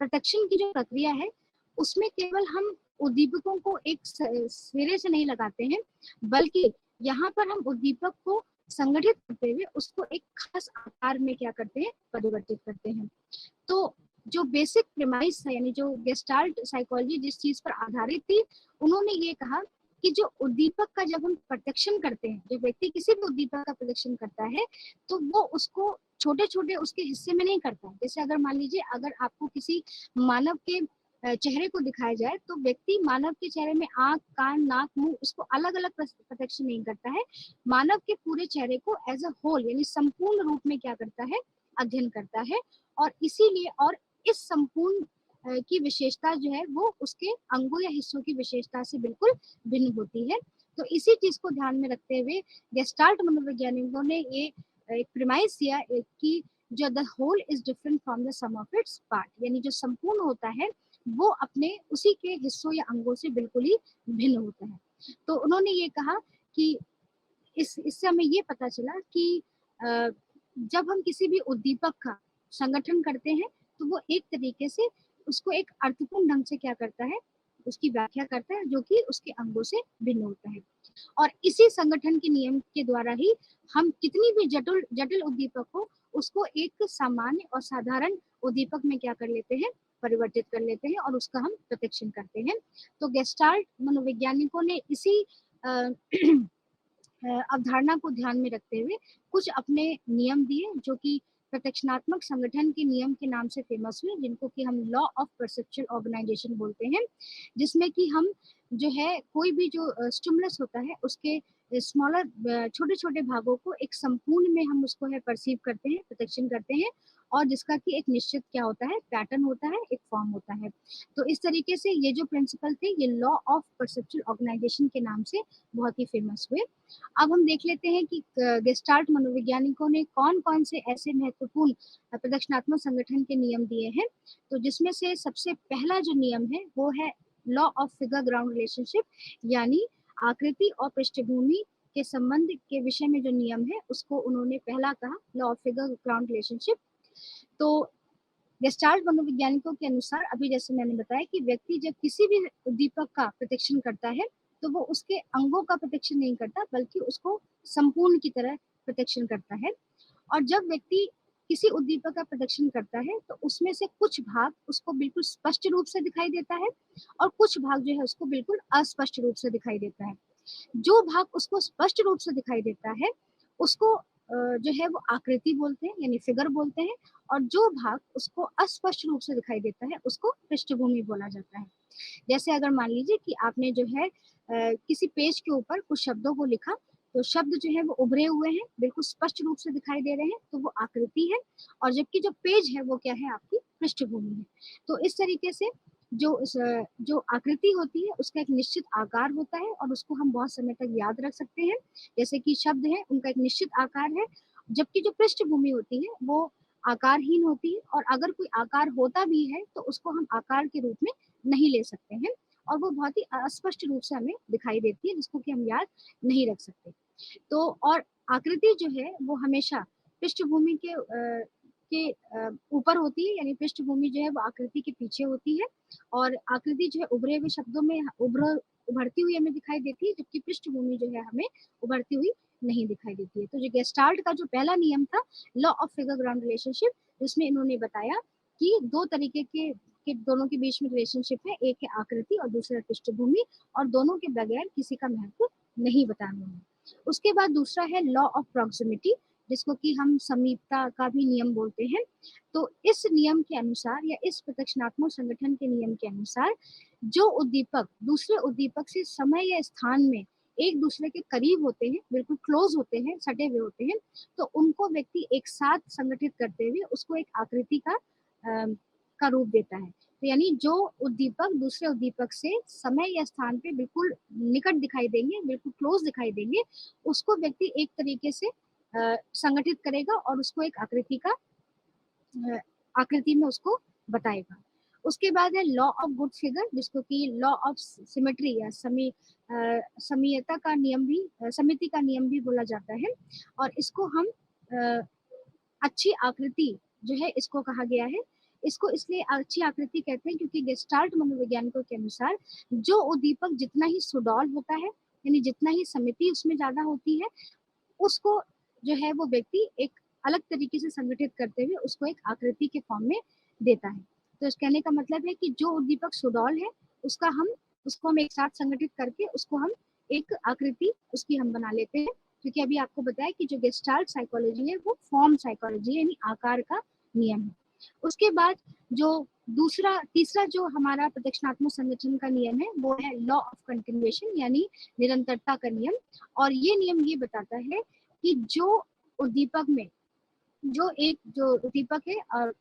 प्रोटेक्शन की जो प्रक्रिया है उसमें केवल हम उद्दीपकों को एक सिरे से नहीं लगाते हैं, बल्कि यहाँ पर हम उद्दीपक को संगठित करते हुए उसको एक खास आकार में क्या करते हैं, परिवर्तित करते हैं। तो जो बेसिक प्रेमाइस है यानी जो गेस्टाल्ट साइकोलॉजी जिस चीज पर आधारित थी, उन्होंने ये कहा कि जो उद्दीपक का जब हम प्रत्यक्षण करते हैं, जो व्यक्ति किसी भी उद्दीपक का प्रत्यक्षण करता है तो वो उसको छोटे छोटे उसके हिस्से में नहीं करता। जैसे अगर मान लीजिए अगर आपको किसी मानव के चेहरे को दिखाया जाए तो व्यक्ति मानव के चेहरे में आंख, कान, नाक, मुंह उसको अलग अलग प्रत्यक्ष नहीं करता है, मानव के पूरे चेहरे को एज अ होल यानी संपूर्ण रूप में क्या करता है, अध्ययन करता है। और इसीलिए और इस संपूर्ण की विशेषता जो है वो उसके अंगों या हिस्सों की विशेषता से बिल्कुल भिन्न होती है। तो इसी चीज को ध्यान में रखते हुए गेस्टाल्ट मनोवैज्ञानिकों ने ये एक प्रीमाइस दिया कि जो the whole is different from the sum of its part, यानी जो संपूर्ण होता है वो अपने उसी के हिस्सों या अंगों से बिल्कुल ही भिन्न होता है। तो उन्होंने ये कहा कि इससे हमें ये पता चला कि जब हम किसी भी उद्दीपक का संगठन करते हैं तो वो एक तरीके से उसको एक अर्थपूर्ण ढंग से क्या करता है, उसकी व्याख्या करता है, जो कि उसके अंगों से भिन्न होता है। और इसी संगठन के नियम के द्वारा ही हम कितनी भी जटिल जटिल उद्दीपक हो उसको एक सामान्य और साधारण उद्दीपक में क्या कर लेते हैं, परिवर्तित कर लेते हैं और उसका हम प्रत्यक्षण करते हैं। तो गेस्टाल्ट मनोवैज्ञानिकों ने इसी अवधारणा को ध्यान में रखते हुए कुछ अपने नियम दिए, जो कि प्रत्यक्षणात्मक संगठन के नियम के नाम से फेमस हुए, जिनको कि हम लॉ ऑफ परसेप्चुअल ऑर्गेनाइजेशन बोलते हैं, जिसमें कि हम जो है कोई भी जो स्टिमुलस होता है उसके स्मॉलर छोटे छोटे भागों को एक संपूर्ण में हम उसको है परसीव करते हैं, प्रत्यक्षण करते हैं, और जिसका कि एक निश्चित क्या होता है, पैटर्न होता है, एक फॉर्म होता है। तो इस तरीके से ये जो प्रिंसिपल थे ये लॉ ऑफ परसेप्चुअल ऑर्गेनाइजेशन के नाम से बहुत ही फेमस हुए। अब हम देख लेते हैं कि गेस्टाल्ट मनोवैज्ञानिकों ने कौन कौन से ऐसे महत्वपूर्ण प्रदक्षिणात्मक संगठन के नियम दिए हैं। तो जिसमें से सबसे पहला जो नियम है वो है law of figure ground relationship, यानी आकृति और पृष्ठभूमि के संबंध के विषय में जो नियम है उसको उन्होंने पहला कहा, law of figure ground relationship. तो गेस्टाल्ट मनोवैज्ञानिकों के अनुसार, अभी जैसे मैंने बताया, कि व्यक्ति जब किसी भी उद्दीपक का प्रत्यक्षण करता है तो वो उसके अंगों का प्रत्यक्षण नहीं करता, बल्कि उसको संपूर्ण की तरह प्रत्यक्षण करता है। और जब व्यक्ति किसी उद्दीपक का प्रदर्शन करता है तो उसमें से कुछ भाग उसको बिल्कुल स्पष्ट रूप से दिखाई देता है और कुछ भाग जो है उसको बिल्कुल अस्पष्ट रूप से दिखाई देता है। जो भाग उसको स्पष्ट रूप से दिखाई देता है उसको जो है वो आकृति बोलते हैं, यानी फिगर बोलते हैं, और जो भाग उसको अस्पष्ट रूप से दिखाई देता है उसको पृष्ठभूमि बोला जाता है। जैसे अगर मान लीजिए कि आपने जो है किसी पेज के ऊपर कुछ शब्दों को लिखा, तो शब्द जो है वो उभरे हुए हैं, बिल्कुल स्पष्ट रूप से दिखाई दे रहे हैं, तो वो आकृति है। और जबकि जो पेज है वो क्या है, आपकी पृष्ठभूमि है। तो इस तरीके से जो आकृति होती है उसका एक निश्चित आकार होता है और उसको हम बहुत समय तक याद रख सकते हैं। जैसे कि शब्द है, उनका एक निश्चित आकार है, जबकि जो पृष्ठभूमि होती है वो आकारहीन होती है, और अगर कोई आकार होता भी है तो उसको हम आकार के रूप में नहीं ले सकते हैं, और वो बहुत ही अस्पष्ट रूप से हमें दिखाई देती है, जिसको कि हम याद नहीं रख सकते। तो और आकृति जो है वो हमेशा पृष्ठभूमि के ऊपर होती है, यानी पृष्ठभूमि जो है वो आकृति के पीछे होती है, और आकृति जो है उभरे हुए शब्दों में उभरती हुई हमें दिखाई देती है, जबकि पृष्ठभूमि जो है हमें उभरती हुई नहीं दिखाई देती है। तो जो गेस्टाल्ट का जो पहला नियम था, law of figure ground relationship, जिसमें इन्होंने बताया कि दो तरीके के दोनों के बीच में रिलेशनशिप है, एक है आकृति और दूसरा पृष्ठभूमि, और दोनों के बगैर किसी का महत्व नहीं बताना है। उसके बाद दूसरा है लॉ ऑफ प्रॉक्सिमिटी, जिसको कि हम समीपता का भी नियम बोलते हैं। तो इस नियम के अनुसार, या इस प्रदक्षिणात्मक संगठन के नियम के अनुसार, जो उद्दीपक दूसरे उद्दीपक से समय या स्थान में एक दूसरे के करीब होते हैं, बिल्कुल क्लोज होते हैं, सटे हुए होते हैं, तो उनको व्यक्ति एक साथ संगठित करते हुए उसको एक आकृति का रूप देता है। तो यानी जो उद्दीपक दूसरे उद्दीपक से समय या स्थान पे बिल्कुल निकट दिखाई देंगे, बिल्कुल क्लोज दिखाई देंगे, उसको व्यक्ति एक तरीके से संगठित करेगा और उसको एक आकृति में उसको बताएगा। उसके बाद है लॉ ऑफ गुड फिगर, जिसको कि लॉ ऑफ सिमेट्री या समीयता का नियम भी, समिति का नियम भी बोला जाता है। और इसको हम अच्छी आकृति जो है इसको कहा गया है। इसको इसलिए अच्छी आकृति कहते हैं क्योंकि गेस्टाल्ट मनोवैज्ञानिकों के अनुसार जो उद्दीपक जितना ही सुडौल होता है, यानी जितना ही समिति उसमें ज्यादा होती है, उसको जो है वो व्यक्ति एक अलग तरीके से संगठित करते हुए उसको एक आकृति के फॉर्म में देता है। तो इस कहने का मतलब है कि जो उद्दीपक सुडौल है उसको हम एक साथ संगठित करके उसको हम एक आकृति उसकी हम बना लेते हैं। क्योंकि अभी आपको बताया कि जो गेस्टाल्ट साइकोलॉजी है वो फॉर्म साइकोलॉजी है, यानी आकार का नियम है। उसके बाद जो तीसरा जो हमारा प्रदक्षिणात्मक संगठन का नियम है वो है लॉ ऑफ कंटिन्यूएशन, यानी निरंतरता का नियम। और ये नियम ये बताता है कि जो उद्दीपक है और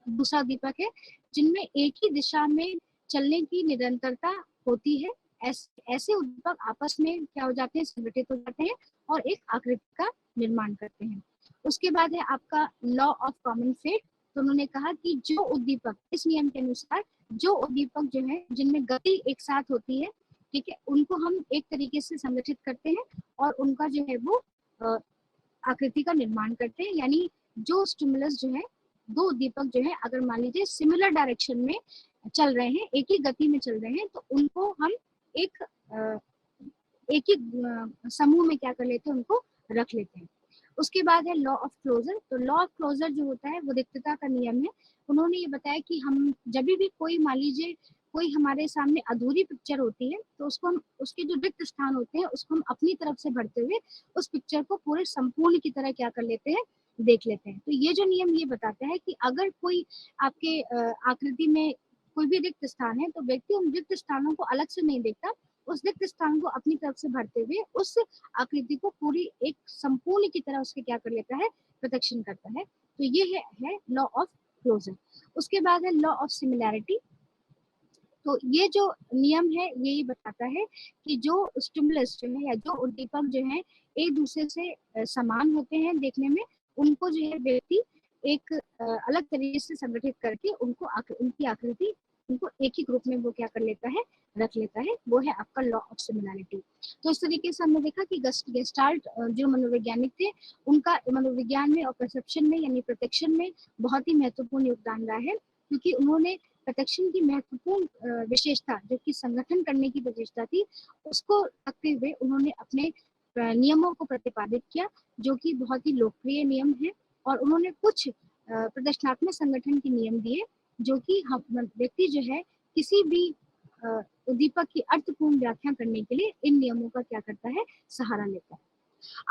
दूसरा उद्दीपक है, जिनमें एक ही दिशा में चलने की निरंतरता होती है, ऐसे उद्दीपक आपस में क्या हो जाते हैं, संगठित हो जाते हैं और एक आकृति का निर्माण करते हैं। उसके बाद है आपका लॉ ऑफ कॉमन फेट। तो उन्होंने कहा कि जो उद्दीपक, इस नियम के अनुसार जो उद्दीपक जो है जिनमें गति एक साथ होती है, ठीक है, उनको हम एक तरीके से संगठित करते हैं और उनका जो है वो आकृति का निर्माण करते हैं। यानी जो स्टिमुलस जो है, दो उद्दीपक जो है अगर मान लीजिए सिमिलर डायरेक्शन में चल रहे हैं, एक ही गति में चल रहे हैं, तो उनको हम एक एक ही समूह में क्या कर लेते हैं, उनको रख लेते हैं। उसके बाद है लॉ ऑफ क्लोजर। तो लॉ ऑफ क्लोजर जो होता है वो रिक्तता का नियम है। उन्होंने ये बताया कि हम जब भी कोई, मान लीजिए कोई हमारे सामने अधूरी पिक्चर होती है, तो उसको हम, उसके जो रिक्त स्थान होते हैं उसको हम अपनी तरफ से भरते हुए उस पिक्चर को पूरे संपूर्ण की तरह क्या कर लेते हैं, देख लेते हैं। तो ये जो नियम ये बताता है कि अगर कोई आपके आकृति में कोई भी रिक्त स्थान है, तो व्यक्ति उन रिक्त स्थानों को अलग से नहीं देखता, उस रिक्त स्थान को अपनी तरफ से भरते हुए उस आकृति को पूरी एक संपूर्ण की तरह उसके क्या कर लेता है, प्रदक्षिण करता है। तो ये है लॉ ऑफ क्लोजर। उसके बाद है लॉ ऑफ सिमिलैरिटी। तो ये जो नियम है यही बताता है कि जो स्टिमुलस जो है या जो उद्दीपक जो है एक दूसरे से समान होते हैं देखने में, उनको जो है व्यक्ति एक अलग तरीके से संगठित करके उनकी आकृति उनको एक ही ग्रुप में वो क्या कर लेता है, रख लेता है, वो है आपका लॉ ऑफ सिमिलैरिटी। तो इस तरीके से हमने देखा कि गेस्टाल्ट जो मनोवैज्ञानिक थे, उनका मनोविज्ञान में और परसेप्शन में यानी प्रत्यक्षण में बहुत ही महत्वपूर्ण योगदान रहा है, क्योंकि उन्होंने प्रत्यक्षण की महत्वपूर्ण विशेषता जो कि संगठन करने की विशेषता थी, उसको रखते हुए उन्होंने अपने नियमों को प्रतिपादित किया, जो कि बहुत ही लोकप्रिय नियम है। और उन्होंने कुछ प्रदर्शनात्मक संगठन के नियम दिए, जो कि हम व्यक्ति जो है किसी भी उद्दीपक की अर्थपूर्ण व्याख्या करने के लिए इन नियमों का क्या करता है, सहारा लेता है।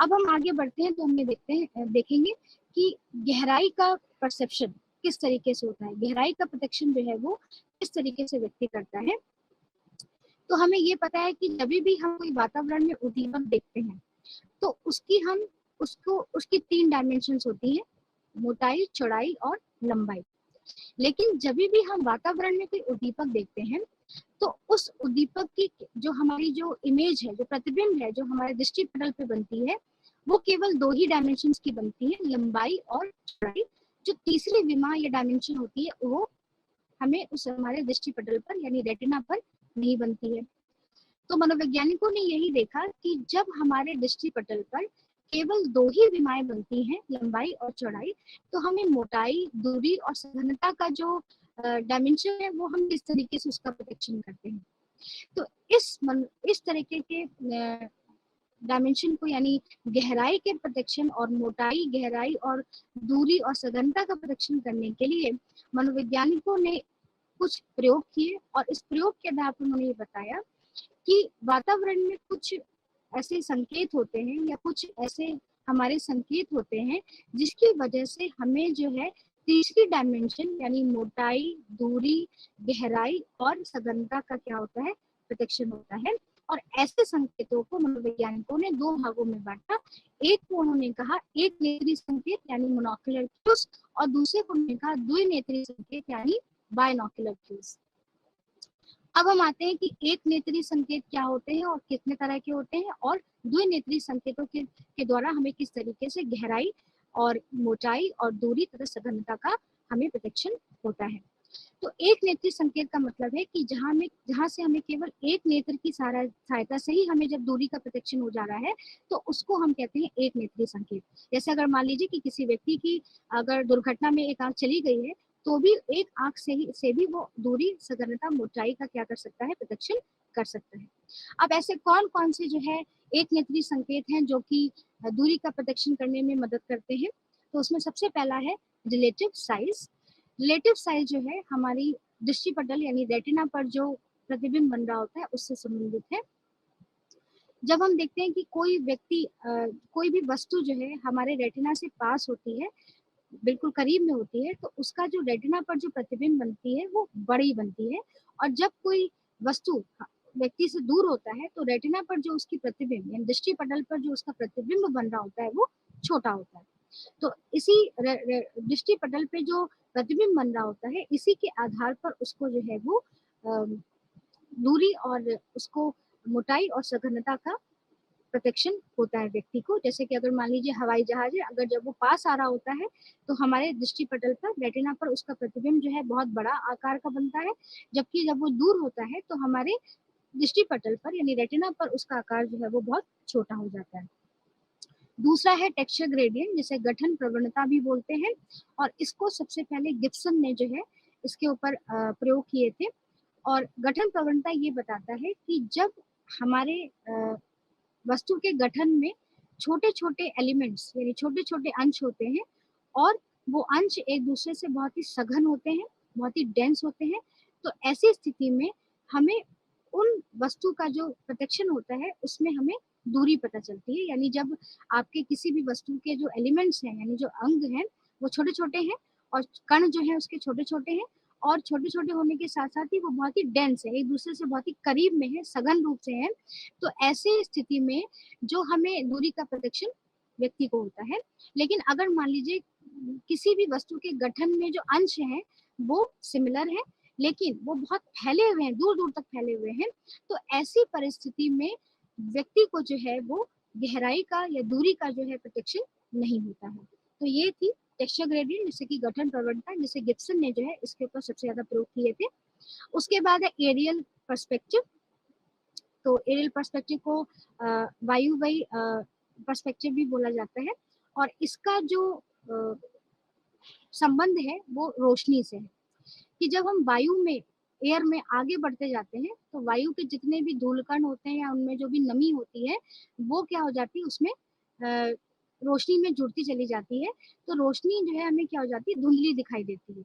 अब हम आगे बढ़ते हैं तो हमें देखेंगे कि गहराई का परसेप्शन किस तरीके से होता है, गहराई का प्रत्यक्षण जो है वो किस तरीके से व्यक्ति करता है। तो हमें ये पता है कि जब भी हम कोई वातावरण में उद्दीपक देखते हैं तो उसकी 3 डायमेंशंस होती हैं, मोटाई, चौड़ाई और लंबाई। लेकिन जब भी हम वातावरण में कोई उद्दीपक देखते हैं तो उस उद्दीपक की जो हमारी जो इमेज है, जो प्रतिबिंब है, जो हमारे दृष्टि पटल पे बनती है, वो केवल 2 ही डायमेंशंस की बनती है, लंबाई और चौड़ाई। जो तीसरी विमा या डायमेंशन होती है वो हमें उस हमारे दृष्टि पटल पर यानी रेटिना पर नहीं बनती है। तो मनोवैज्ञानिकों ने यही देखा कि जब हमारे दृष्टि पटल पर केवल 2 ही विमाएं बनती हैं, लंबाई और चौड़ाई, तो हमें मोटाई, दूरी और सघनता का जो डायमेंशन है वो हम किस तरीके से उसका प्रदर्शन करते हैं। तो इस तरीके के डायमेंशन को यानी गहराई के प्रदर्शन और मोटाई, गहराई और दूरी और सघनता का प्रदर्शन करने के लिए मनोवैज्ञानिकों ने कुछ प्रयोग किए, और इस प्रयोग के आधार पर उन्होंने ये बताया कि वातावरण में कुछ ऐसे संकेत होते हैं या कुछ ऐसे हमारे संकेत होते हैं जिसकी वजह से हमें जो है तीसरी डायमेंशन यानी मोटाई, दूरी, गहराई और सघनता का क्या होता है, प्रदर्शन होता है। और ऐसे संकेतों को मनोवैज्ञानिकों ने 2 भागों में बांटा। एक को उन्होंने कहा एक नेत्री संकेत यानी मोनोक्यूलर क्यूज, और दूसरे को उन्होंने कहा द्विनेत्री संकेत यानी बायनोक्यूलर क्यूज। अब हम आते हैं कि एक नेत्री संकेत क्या होते हैं और कितने तरह के होते हैं, और द्विनेत्री संकेतों के द्वारा हमें किस तरीके से गहराई और मोटाई और दूरी तथा सघनता का हमें प्रदर्शन होता है। तो एक नेत्री संकेत का मतलब है कि जहां से हमें केवल एक नेत्र की सहायता से ही हमें जब दूरी का प्रदर्शन हो जा रहा है तो उसको हम कहते हैं एक नेत्री संकेत। जैसे अगर मान लीजिए कि किसी व्यक्ति की अगर दुर्घटना में एक आंख चली गई है तो भी एक आंख से भी वो दूरी, सघनता, मोटाई का क्या कर सकता है, प्रदर्शन कर सकता है। अब ऐसे कौन कौन से जो है एक नेत्री संकेत हैं जो कि दूरी का प्रदर्शन करने में मदद करते हैं। तो उसमें सबसे पहला है रिलेटिव साइज। रिलेटिव साइज जो है हमारी दृष्टि पटल यानी रेटिना पर जो प्रतिबिंब बन रहा होता है उससे संबंधित है। जब हम देखते हैं कि कोई व्यक्ति कोई भी वस्तु जो है हमारे रेटिना से पास होती है, बिल्कुल करीब में होती है, तो उसका जो रेटिना पर जो प्रतिबिंब बनती है वो बड़ी बनती है। और जब कोई वस्तु व्यक्ति से दूर होता है तो रेटिना पर जो उसकी प्रतिबिंब यानी दृष्टि पटल पर जो उसका प्रतिबिंब बन रहा होता है वो छोटा होता है। तो इसी दृष्टि पटल पे जो प्रतिबिंब बन रहा होता है, इसी के आधार पर उसको जो है वो दूरी और उसको मोटाई और सघनता का प्रोटेक्शन होता है व्यक्ति को। जैसे कि अगर मान लीजिए हवाई जहाज है, अगर जब वो पास आ रहा होता है तो हमारे दृष्टि पटल पर रेटिना पर उसका प्रतिबिंब जो है बहुत बड़ा आकार का बनता है, जबकि जब वो दूर होता है तो हमारे दृष्टि पटल पर यानी रेटिना पर उसका आकार जो है वो बहुत छोटा हो जाता है। दूसरा है टेक्सचर ग्रेडियंट, जिसे गठन प्रवणता भी बोलते हैं, और इसको सबसे पहले गिब्सन ने जो है इसके ऊपर प्रयोग किए थे। और गठन प्रवणता ये बताता है कि जब हमारे वस्तु के गठन में छोटे छोटे एलिमेंट्स यानी छोटे छोटे अंश होते हैं और वो अंश एक दूसरे से बहुत ही सघन होते हैं, बहुत ही डेंस होते हैं, तो ऐसी स्थिति में हमें उन वस्तु का जो प्रोटेक्शन होता है उसमें हमें दूरी पता चलती है। यानी जब आपके किसी भी वस्तु के जो एलिमेंट्स हैं यानी जो अंग हैं वो छोटे छोटे हैं और कण जो है उसके छोटे छोटे हैं, और छोटे छोटे होने के साथ साथ ही वो बहुत ही डेंस है, एक दूसरे से बहुत ही करीब में है, सघन रूप से है। तो ऐसे स्थिति में जो हमें दूरी का प्रोटेक्शन व्यक्ति को होता है। लेकिन अगर मान लीजिए किसी भी वस्तु के गठन में जो अंश हैं वो सिमिलर है लेकिन वो बहुत फैले हुए हैं, दूर दूर तक फैले हुए हैं, तो ऐसी परिस्थिति में व्यक्ति को जो है वो गहराई का या दूरी का जो है प्रोटेक्शन नहीं होता है। तो ये थी टेक्सचर ग्रेडियंट, जिससे कि गठन प्रवणता, जिसे गिब्सन ने जो है इसके ऊपर सबसे ज्यादा प्रयोग किए थे। उसके बाद है एरियल पर्सपेक्टिव। तो एरियल पर्सपेक्टिव को वायुवाही पर्सपेक्टिव भी बोला जाता है, और इसका जो संबंध है वो रोशनी से है, कि जब हम वायु में, एयर में आगे बढ़ते जाते हैं तो वायु के जितने भी धूलकण होते हैं या उनमें जो भी नमी होती है वो क्या हो जाती है, उसमें रोशनी में जुड़ती चली जाती है। तो रोशनी जो है हमें क्या हो जाती है, धुंधली दिखाई देती है।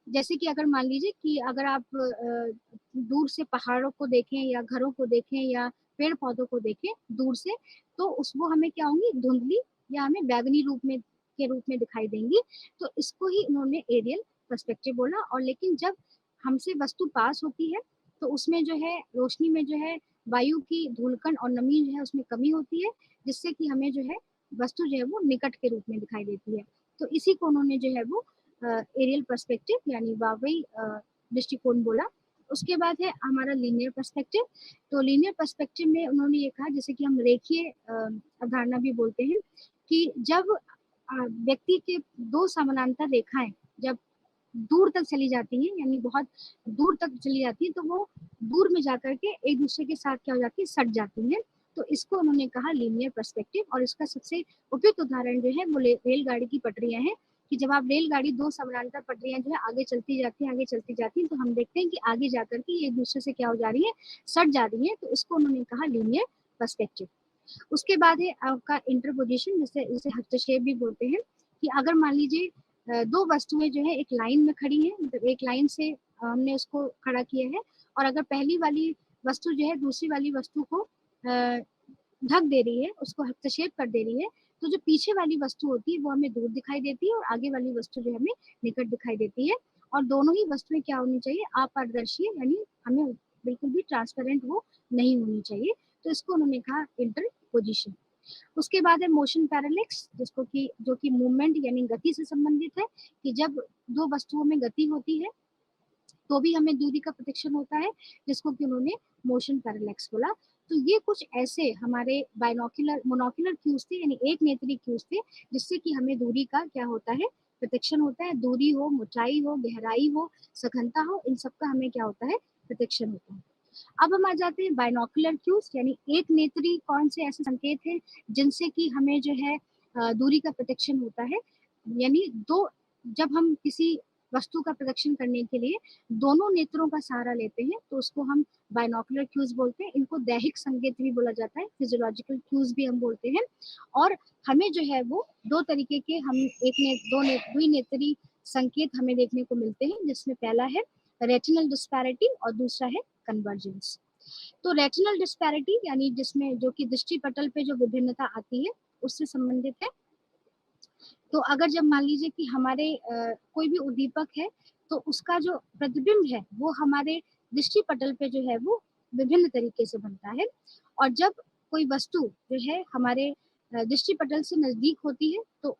जैसे कि अगर मान लीजिए कि अगर आप दूर से पहाड़ों को देखें या घरों को देखें या पेड़ पौधों को देखें दूर से, तो उसको हमें क्या होंगी, धुंधली या हमें बैगनी रूप में के रूप में दिखाई देंगी। तो इसको ही उन्होंने एरियल पर्सपेक्टिव बोला। और लेकिन जब हमसे वस्तु पास होती है तो उसमें जो है रोशनी में जो है वायु की धूलकण और नमी जो है उसमें कमी होती है, जिससे कि हमें जो है वस्तु जो है वो निकट के रूप में दिखाई देती है। तो इसी को उन्होंने जो है वो एरियल पर्सपेक्टिव यानी वावई दृष्टिकोण बोला। उसके बाद है हमारा लीनियर पर्सपेक्टिव। तो लीनियर पर्सपेक्टिव में उन्होंने ये कहा, जैसे कि हम रेखीय अवधारणा भी बोलते हैं, कि जब व्यक्ति के दो समानांतर रेखाएं जब दूर तक चली जाती हैं, यानी बहुत दूर तक चली जाती है, तो वो दूर में जाकर के एक दूसरे के साथ क्या हो जाती है, सट जाती है। तो इसको उन्होंने कहा लीनियर पर्सपेक्टिव। और इसका सबसे उपयुक्त उदाहरण जो है वो रेलगाड़ी की पटरियां हैं, कि जब आप रेलगाड़ी दो समानांतर पटरियां जो है आगे चलती जाती है, आगे चलती जाती है, तो हम देखते हैं कि आगे जाकर के एक दूसरे से क्या हो जा रही है, सट जा रही है। तो इसको उन्होंने कहा लीनियर पर्सपेक्टिव। उसके बाद है आपका इंटरपोजिशन, जिसे जिसे हस्तक्षेप भी बोलते हैं, कि अगर मान लीजिए दो वस्तुएं जो है एक लाइन में खड़ी हैं, मतलब एक लाइन से हमने उसको खड़ा किया है, और अगर पहली वाली वस्तु जो है दूसरी वाली वस्तु को ढक दे रही है, उसको हस्तक्षेप कर दे रही है, तो जो पीछे वाली वस्तु होती है वो हमें दूर दिखाई देती है और आगे वाली वस्तु जो हमें निकट दिखाई देती है। और दोनों ही वस्तुएं क्या होनी चाहिए, अपारदर्शी, यानी हमें बिल्कुल भी ट्रांसपेरेंट वो नहीं होनी चाहिए। तो इसको उन्होंने कहा इंटरपोजिशन। उसके बाद है मोशन पैरालेक्स, जिसको कि जो कि मूवमेंट यानी गति से संबंधित है, कि जब दो वस्तुओं में गति होती है तो भी हमें दूरी का प्रदर्शन होता है, जिसको कि उन्होंने मोशन पैरालेक्स बोला। तो ये कुछ ऐसे हमारे बाइनोक्युलर मोनोक्युलर क्यूज थे, यानी एक नेत्री क्यूज थे, जिससे कि हमें दूरी का क्या होता है, प्रदर्शन होता है। दूरी हो, ऊंचाई हो, गहराई हो, सघनता हो, इन सब का हमें क्या होता है, प्रदर्शन होता है। अब हम आ जाते हैं बाइनोक्युलर क्यूज, यानी एक नेत्री कौन से ऐसे संकेत हैं जिनसे कि हमें जो है दूरी का प्रदर्शन होता है। यानी दो, जब हम किसी वस्तु का प्रदर्शन करने के लिए दोनों नेत्रों का सहारा लेते हैं तो उसको हम बाइनोक्युलर क्यूज बोलते हैं। इनको दैहिक संकेत भी बोला जाता है, फिजियोलॉजिकल क्यूज भी हम बोलते हैं। और हमें जो है वो दो तरीके के हम द्विनेत्री संकेत हमें देखने को मिलते हैं, जिसमें पहला है रेटिनल डिस्पैरिटी और दूसरा है कन्वर्जेंस। तो रेटिनल डिस्पैरिटी यानी जिसमें जो कि दृष्टि पटल पे जो विभिन्नता आती है उससे संबंधित है। तो अगर जब मान लीजिए कि हमारे कोई भी उद्दीपक है तो उसका जो प्रतिबिंब है वो हमारे दृष्टि पटल पे जो है वो विभिन्न तरीके से बनता है। और जब कोई वस्तु जो है हमारे दृष्टि पटल से नजदीक होती है तो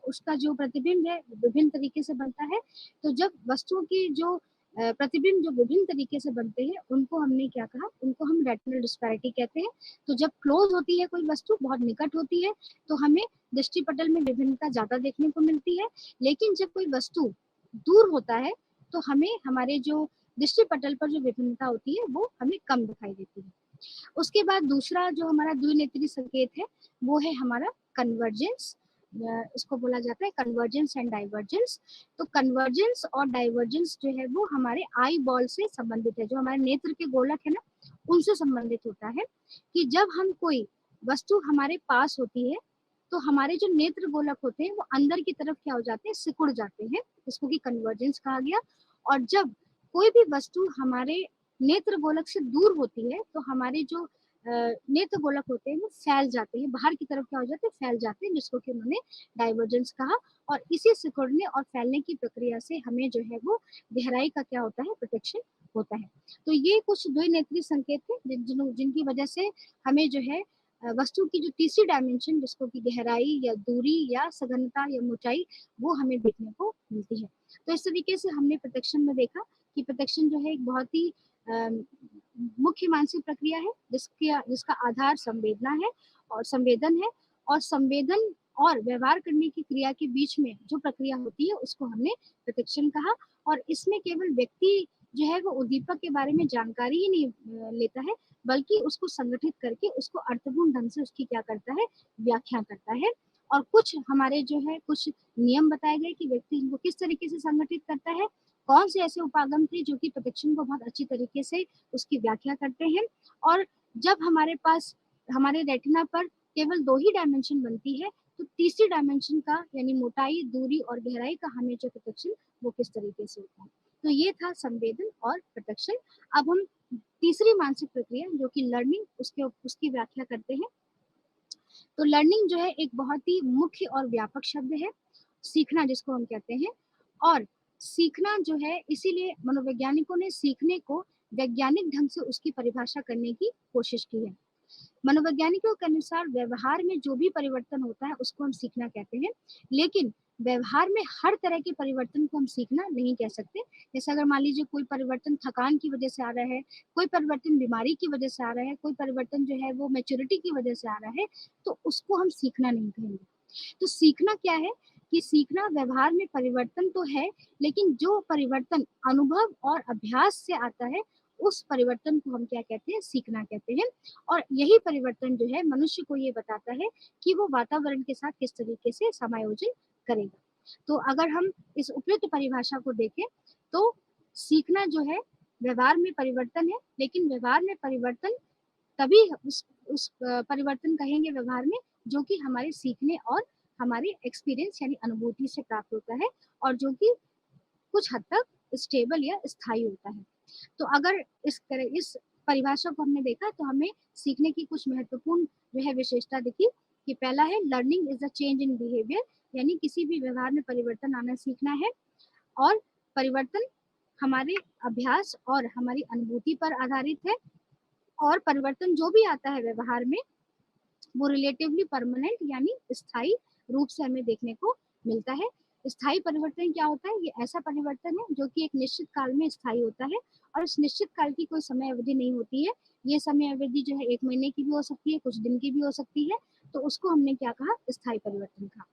उसका जो प्रतिबिंब है विभिन्न तरीके से बनता है। तो जब वस्तुओं की जो प्रतिबिंब जो विभिन्न तरीके से बनते हैं उनको हमने क्या कहा, उनको हम रेटिनल डिस्पैरिटी कहते हैं। तो जब क्लोज होती है कोई वस्तु, बहुत निकट होती है, तो हमें दृष्टि पटल में विभिन्नता ज्यादा देखने को मिलती है। लेकिन जब कोई वस्तु दूर होता है तो हमें हमारे जो दृष्टि पटल पर जो विभिन्नता होती है वो हमें कम दिखाई देती है। उसके बाद दूसरा जो हमारा द्विनेत्री संकेत है वो है हमारा कन्वर्जेंस। इसको बोला जाता है कन्वर्जेंस एंड डाइवर्जेंस। तो कन्वर्जेंस और डाइवर्जेंस जो है वो हमारे आई बॉल से संबंधित है, जो हमारे नेत्र के गोलक है ना उनसे संबंधित होता है। कि जब हम कोई वस्तु हमारे पास होती है तो हमारे जो नेत्र गोलक होते हैं वो अंदर की तरफ क्या हो जाते हैं, सिकुड़ जाते हैं, इसको कि कन्वर्जेंस कहा गया। और जब कोई भी वस्तु हमारे नेत्र गोलक से दूर होती है तो हमारे जो नेत्र गोलक होते हैं वो फैल जाते हैं, बाहर की तरफ क्या हो जाते हैं, फैल जाते हैं, जिसको कि उन्होंने डाइवर्जेंस कहा। और इसी सिकुड़ने और फैलने की प्रक्रिया से हमें जो है वो गहराई का क्या होता है, प्रोटेक्शन होता है। तो ये कुछ द्विनेत्री संकेत थे जिनकी वजह से हमें जो है वस्तु की जो तीसरी डायमेंशन, जिसको कि गहराई या दूरी या सघनता या ऊंचाई, वो हमें देखने को मिलती है। तो इस तरीके से हमने प्रत्यक्षण में देखा कि प्रत्यक्षण जो है एक बहुत ही मुख्य मानसिक प्रक्रिया है जिसका आधार संवेदना है और संवेदन है। और संवेदन और व्यवहार करने की क्रिया के बीच में जो प्रक्रिया होती है उसको हमने प्रत्यक्षण कहा। और इसमें केवल व्यक्ति जो है वो उद्दीपक के बारे में जानकारी ही नहीं लेता है, बल्कि उसको संगठित करके उसको अर्थपूर्ण ढंग से उसकी क्या करता है, व्याख्या करता है। और कुछ हमारे जो है कुछ नियम बताए गए कि व्यक्ति इनको किस तरीके से संगठित करता है, कौन से ऐसे उपागम थे जो कि प्रतिक्षण को बहुत अच्छी तरीके से उसकी व्याख्या करते हैं। और जब हमारे पास हमारे रेटिना पर केवल 2 ही डायमेंशन बनती है, तो तीसरी डायमेंशन का यानी मोटाई, दूरी और गहराई का हमें जो प्रतिक्षण वो किस तरीके से होता है। तो ये था संवेदन और प्रतिक्षण। अब हम तीसरी मानसिक प्रक्रिया जो कि लर्निंग उसकी व्याख्या करते हैं। तो लर्निंग जो है एक बहुत ही मुख्य और व्यापक शब्द है, सीखना जिसको हम कहते हैं। और सीखना जो है इसीलिए मनोवैज्ञानिकों ने सीखने को वैज्ञानिक ढंग से उसकी परिभाषा करने की कोशिश की है। मनोवैज्ञानिकों के अनुसार व्यवहार में जो भी परिवर्तन होता है उसको हम सीखना कहते हैं, लेकिन व्यवहार में हर तरह के परिवर्तन को हम सीखना नहीं कह सकते। जैसे अगर मान लीजिए कोई परिवर्तन थकान की वजह से आ रहा है, कोई परिवर्तन बीमारी की वजह से आ रहा है, कोई परिवर्तन जो है वो मैच्योरिटी की वजह से आ रहा है, तो उसको हम सीखना नहीं कहेंगे। तो सीखना क्या है कि सीखना व्यवहार में परिवर्तन तो है, लेकिन जो परिवर्तन अनुभव और अभ्यास से आता है उस परिवर्तन को हम क्या कहते हैं, सीखना कहते हैं। और यही परिवर्तन जो है मनुष्य को ये बताता है कि वो वातावरण के साथ किस तरीके से समायोजन करेगा। तो अगर हम इस उपयुक्त परिभाषा को देखें तो सीखना जो है व्यवहार में परिवर्तन है, लेकिन व्यवहार में परिवर्तन तभी उस परिवर्तन कहेंगे व्यवहार में जो कि हमारे सीखने और हमारे एक्सपीरियंस यानी अनुभूति से प्राप्त होता है, और जो कि कुछ हद तक स्टेबल या स्थायी होता है। तो अगर इस परिभाषा को हमने देखा तो हमें सीखने की कुछ महत्वपूर्ण जो है विशेषता दिखी कि पहला है learning is a change in behaviour, यानी किसी भी व्यवहार में परिवर्तन आना सीखना है। और परिवर्तन हमारे अभ्यास और हमारी अनुभूति पर आधारित है। और परिवर्तन जो भी आता है व्यवहार में वो रिलेटिवली परमानेंट यानी स्थायी रूप से हमें देखने को मिलता है। स्थायी परिवर्तन क्या होता है? ये ऐसा परिवर्तन है जो कि एक निश्चित काल में स्थायी होता है, और इस निश्चित काल की कोई समय अवधि नहीं होती है। ये समय अवधि जो है 1 महीने की भी हो सकती है, कुछ दिन की भी हो सकती है। तो उसको हमने क्या कहा? स्थायी परिवर्तन कहा।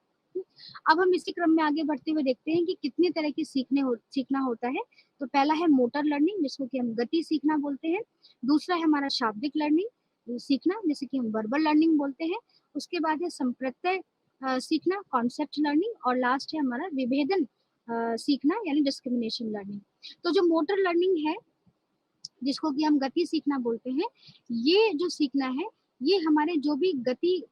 अब हम इसी क्रम में आगे बढ़ते हुए देखते हैं कि कितने तरह की सीखना होता है। तो पहला है मोटर लर्निंग, जिसको कि हम गति सीखना बोलते हैं। दूसरा है हमारा शाब्दिक लर्निंग सीखना, जैसे कि हम वर्बल लर्निंग बोलते हैं। उसके बाद है संप्रत्यय सीखना, कॉन्सेप्ट लर्निंग। और लास्ट है हमारा विभेदन सीखना यानी डिस्क्रिमिनेशन लर्निंग। तो जो मोटर लर्निंग है जिसको कि हम गति सीखना बोलते हैं, ये जो सीखना है ये हमारे जो भी गति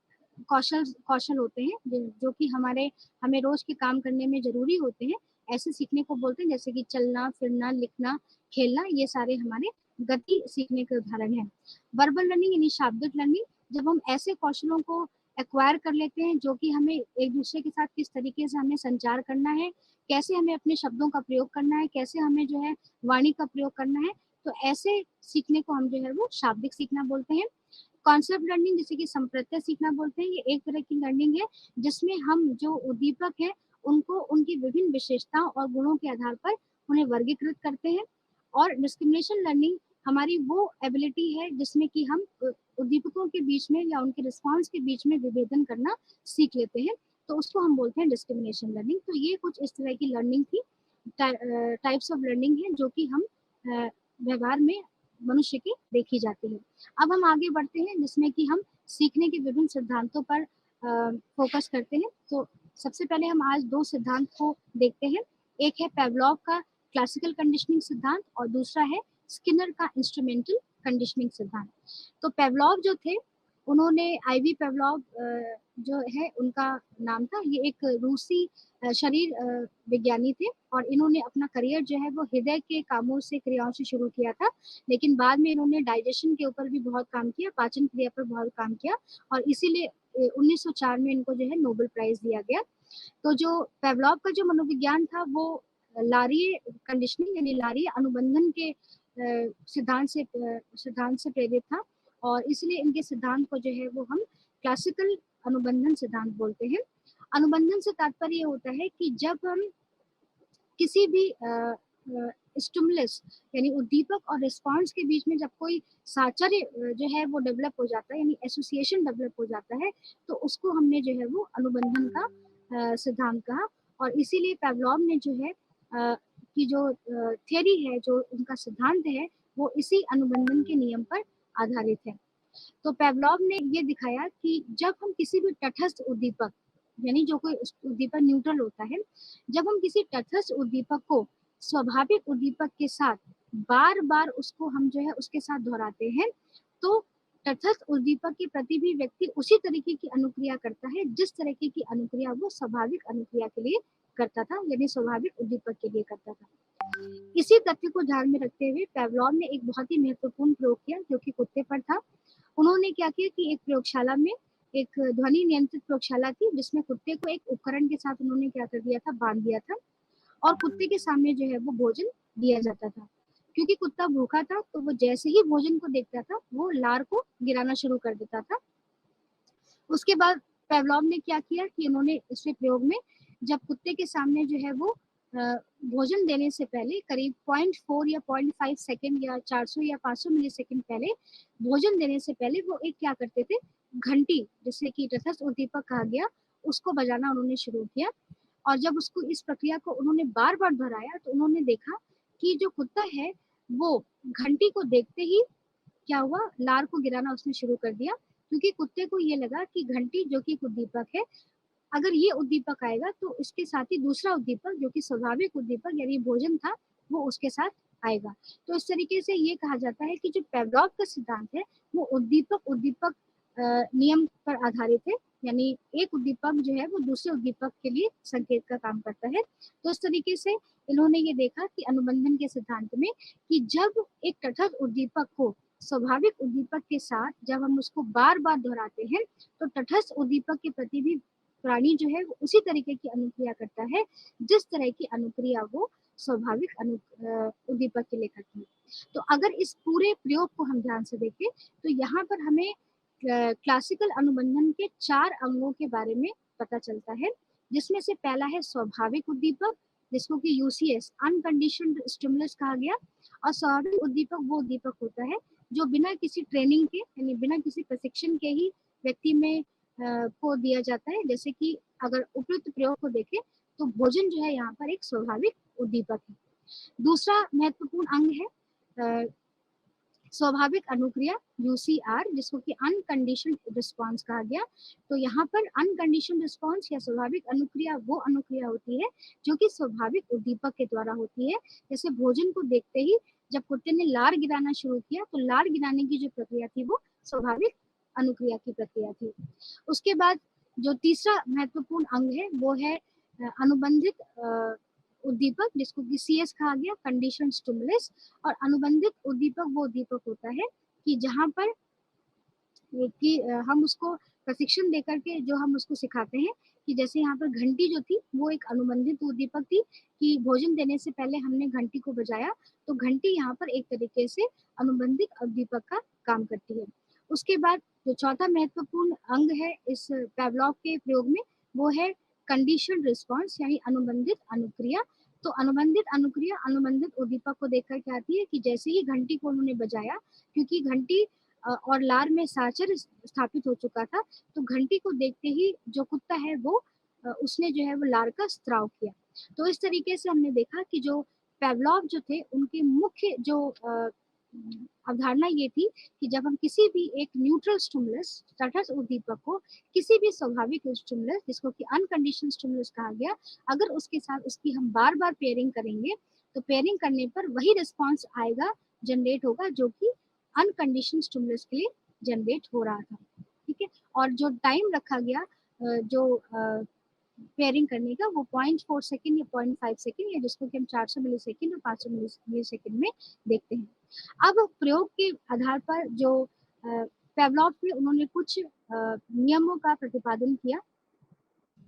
कौशल कौशल होते हैं जो कि हमें रोज के काम करने में जरूरी होते हैं, ऐसे सीखने को बोलते हैं। जैसे कि चलना, फिरना, लिखना, खेलना, ये सारे हमारे गति सीखने के उदाहरण हैं। वर्बल लर्निंग यानी शाब्दिक लर्निंग, जब हम ऐसे कौशलों को एक्वायर कर लेते हैं जो कि हमें एक दूसरे के साथ किस तरीके से हमें संचार करना है, कैसे हमें अपने शब्दों का प्रयोग करना है, कैसे हमें जो है वाणी का प्रयोग करना है, तो ऐसे सीखने को हम जो है वो शाब्दिक सीखना बोलते हैं। कॉन्सेप्ट लर्निंग जिसे कि संप्रत्यय सीखना बोलते हैं, ये एक तरह की लर्निंग है जिसमें हम जो उद्दीपक है उनको उनकी विभिन्न विशेषताओं और गुणों के आधार पर उन्हें वर्गीकृत करते हैं। और डिस्क्रिमिनेशन लर्निंग हमारी वो एबिलिटी है जिसमें कि हम उद्दीपकों के बीच में या उनके रिस्पॉन्स के बीच में विभेदन करना सीख लेते हैं, तो उसको हम बोलते हैं डिस्क्रिमिनेशन लर्निंग। तो ये कुछ इस तरह की लर्निंग थी, टाइप्स ऑफ लर्निंग है जो कि हम व्यवहार में मनुष्य की देखी जाती है। अब हम आगे बढ़ते हैं जिसमें कि हम सीखने के विभिन्न सिद्धांतों पर फोकस करते हैं। तो सबसे पहले हम आज 2 सिद्धांत को देखते हैं। एक है पेवलॉव का क्लासिकल कंडीशनिंग सिद्धांत और दूसरा है स्किनर का इंस्ट्रूमेंटल कंडीशनिंग सिद्धांत। तो पेवलॉव जो थे उन्होंने आईवी पेवलॉव जो है उनका नाम था, ये एक रूसी शरीर विज्ञानी थे, और इन्होंने अपना करियर जो है वो हृदय के कामों से क्रियाओं से शुरू किया था, लेकिन बाद में इन्होंने डाइजेशन के ऊपर भी बहुत काम किया, पाचन क्रिया पर बहुत काम किया, और इसीलिए 1904 में इनको जो है नोबेल प्राइज दिया गया। तो जो पेवलॉव का जो मनोविज्ञान था वो लारीय कंडीशनिंग यानी लारीय अनुबंधन के सिद्धांत से प्रेरित था, और इसलिए इनके सिद्धांत को जो है वो हम क्लासिकल अनुबंधन सिद्धांत बोलते हैं। अनुबंधन से तात्पर्य ये होता है कि जब हम किसी भी स्टिमुलस यानी उद्दीपक और रिस्पॉन्स के बीच में जब कोई साहचर्य जो है वो डेवलप हो जाता है यानी एसोसिएशन डेवलप हो जाता है, तो उसको हमने जो है वो अनुबंधन का सिद्धांत कहा। और इसीलिए पेवलॉव ने जो है उनकी जो थियरी है, जो उनका सिद्धांत है, वो इसी अनुबंधन के नियम पर आधारित है। तो पेवलॉव ने ये दिखाया कि जब हम किसी भी तटस्थ उद्दीपक, यानी जो कोई उद्दीपक न्यूट्रल होता है, जब हम किसी तटस्थ उद्दीपक को स्वाभाविक उद्दीपक के साथ बार बार उसको हम जो है उसके साथ दोहराते हैं, तो तटस्थ उद्दीपक के प्रति भी व्यक्ति उसी तरीके की अनुक्रिया करता है जिस तरीके की अनुक्रिया वो स्वाभाविक अनुक्रिया के लिए करता था, यानी स्वाभाविक उद्दीपक के लिए करता था। इसी तथ्य को ध्यान में रखते हुए पेवलॉव ने एक बहुत ही महत्वपूर्ण प्रयोग किया जो कि कुत्ते पर था। उन्होंने क्या किया कि एक प्रयोगशाला में, एक ध्वनि नियंत्रित प्रयोगशाला थी जिसमें कुत्ते को एक उपकरण के साथ उन्होंने क्या कर दिया था, बांध दिया था, और कुत्ते के सामने जो है वो भोजन दिया जाता था। क्योंकि कुत्ता भूखा था तो वो जैसे ही भोजन को देखता था वो लार को गिराना शुरू कर देता था। उसके बाद पेवलॉव ने क्या किया कि उन्होंने इसके प्रयोग में जब कुत्ते के सामने जो है वो भोजन देने से पहले करीब 0.4 या 0.5 सेकंड या 400 या 500 मिली सेकंड पहले भोजन देने से पहले वो एक क्या करते थे, घंटी, जिससे कि तटस्थ उद्दीपक कहा गया, उसको बजाना उन्होंने शुरू किया। और जब उसको इस प्रक्रिया को उन्होंने बार बार दोहराया तो उन्होंने देखा कि जो कुत्ता है वो घंटी को देखते ही क्या हुआ, लार को गिराना उसने शुरू कर दिया, क्योंकि कुत्ते को ये लगा कि घंटी जो कि उद्दीपक है, अगर ये उद्दीपक आएगा तो इसके साथ ही दूसरा उद्दीपक जो कि स्वाभाविक उद्दीपक यानी भोजन था वो उसके साथ आएगा। तो इस तरीके से ये कहा जाता है कि जो पेवलॉव का सिद्धांत है वो उद्दीपक उद्दीपक नियम पर आधारित है, यानी एक उद्दीपक जो है वो दूसरे उद्दीपक के लिए संकेत का काम करता है। तो इस तरीके से इन्होंने ये देखा कि अनुबंधन के सिद्धांत में कि जब एक तटस्थ उद्दीपक को स्वाभाविक उद्दीपक के साथ जब हम उसको बार बार दोहराते हैं तो तटस्थ उद्दीपक के प्रति भी प्राणी जो है वो उसी तरीके की अनुक्रिया करता है जिस तरह की अनुक्रिया वो स्वाभाविक उद्दीपक के लिए करती है। तो अगर इस पूरे प्रयोग को हम ध्यान से देखें तो यहाँ पर हमें क्लासिकल अनुबंधन के 4 अंगों के बारे में पता चलता है, जिसमें से पहला है स्वाभाविक उद्दीपक, जिसको कि यूसीएस अनकंडीशनड स्टिमुलस कहा गया। और स्वाभाविक उद्दीपक वो उद्दीपक होता है जो बिना किसी ट्रेनिंग के, यानी बिना किसी प्रशिक्षण के ही व्यक्ति में को दिया जाता है। जैसे कि अगर उपयुक्त प्रयोग को देखें तो भोजन जो है यहाँ पर एक स्वाभाविक उद्दीपक है। दूसरा महत्वपूर्ण अंग है स्वाभाविक अनुक्रिया यूसीआर, जिसको कि अनकंडीशनड रिस्पांस कहा गया। तो यहाँ पर अनकंडीशनड रिस्पांस या स्वाभाविक अनुक्रिया वो अनुक्रिया होती है जो कि स्वाभाविक उद्दीपक के द्वारा होती है। जैसे भोजन को देखते ही जब कुत्ते ने लार गिराना शुरू किया तो लार गिराने की जो प्रक्रिया थी वो स्वाभाविक अनुक्रिया की प्रक्रिया थी। उसके बाद जो तीसरा महत्वपूर्ण अंग है वो है अनुबंधित उद्दीपक, जिसको कि सीएस कहा गया, कंडीशन स्टिमुलस। और अनुबंधित उद्दीपक वो उद्दीपक होता है कि जहाँ पर कि हम उसको प्रशिक्षण देकर के जो हम उसको सिखाते हैं कि जैसे यहाँ पर घंटी जो थी वो एक अनुबंधित उद्दीपक थी कि भोजन देने से पहले हमने घंटी को बजाया, तो घंटी यहाँ पर एक तरीके से अनुबंधित उद्दीपक का काम करती है। उसके बाद जो चौथा महत्वपूर्ण अंग है इस पेवलॉव के प्रयोग में वो है कंडीशन रिस्पॉन्स, यानी अनुबंधित अनुक्रिया। तो अनुबंधित अनुक्रिया अनुबंधित उद्दीपक को देखकर क्या आती है कि जैसे ही घंटी को उन्होंने बजाया, क्योंकि घंटी और लार में साचर स्थापित हो चुका था, तो घंटी को देखते ही जो कुत्ता है वो उसने जो है वो लार का स्त्राव किया। तो इस तरीके से हमने देखा कि जो पेवलॉव जो थे उनके मुख्य जो अवधारणा ये थी कि जब हम किसी भी एक न्यूट्रल स्टिमुलस तटस्थ उद्दीपक को किसी भी स्वाभाविक स्टिमुलस, जिसको कि अनकंडीशनल स्टिमुलस कहा गया, अगर उसके साथ उसकी हम बार बार पेयरिंग करेंगे तो पेयरिंग करने पर वही रिस्पॉन्स आएगा, जनरेट होगा जो कि अनकंडीशनल स्टिमुलस के लिए जनरेट हो रहा था। ठीक है, और जो टाइम रखा गया जो पेयरिंग करने का वो 0.4 सेकंड या 0.5 सेकंड, या जिसको कि हम 400 मिली सेकंड और 500 मिली सेकंड में देखते हैं। अब प्रयोग के आधार पर जो पेवलॉव थे उन्होंने कुछ नियमों का प्रतिपादन किया,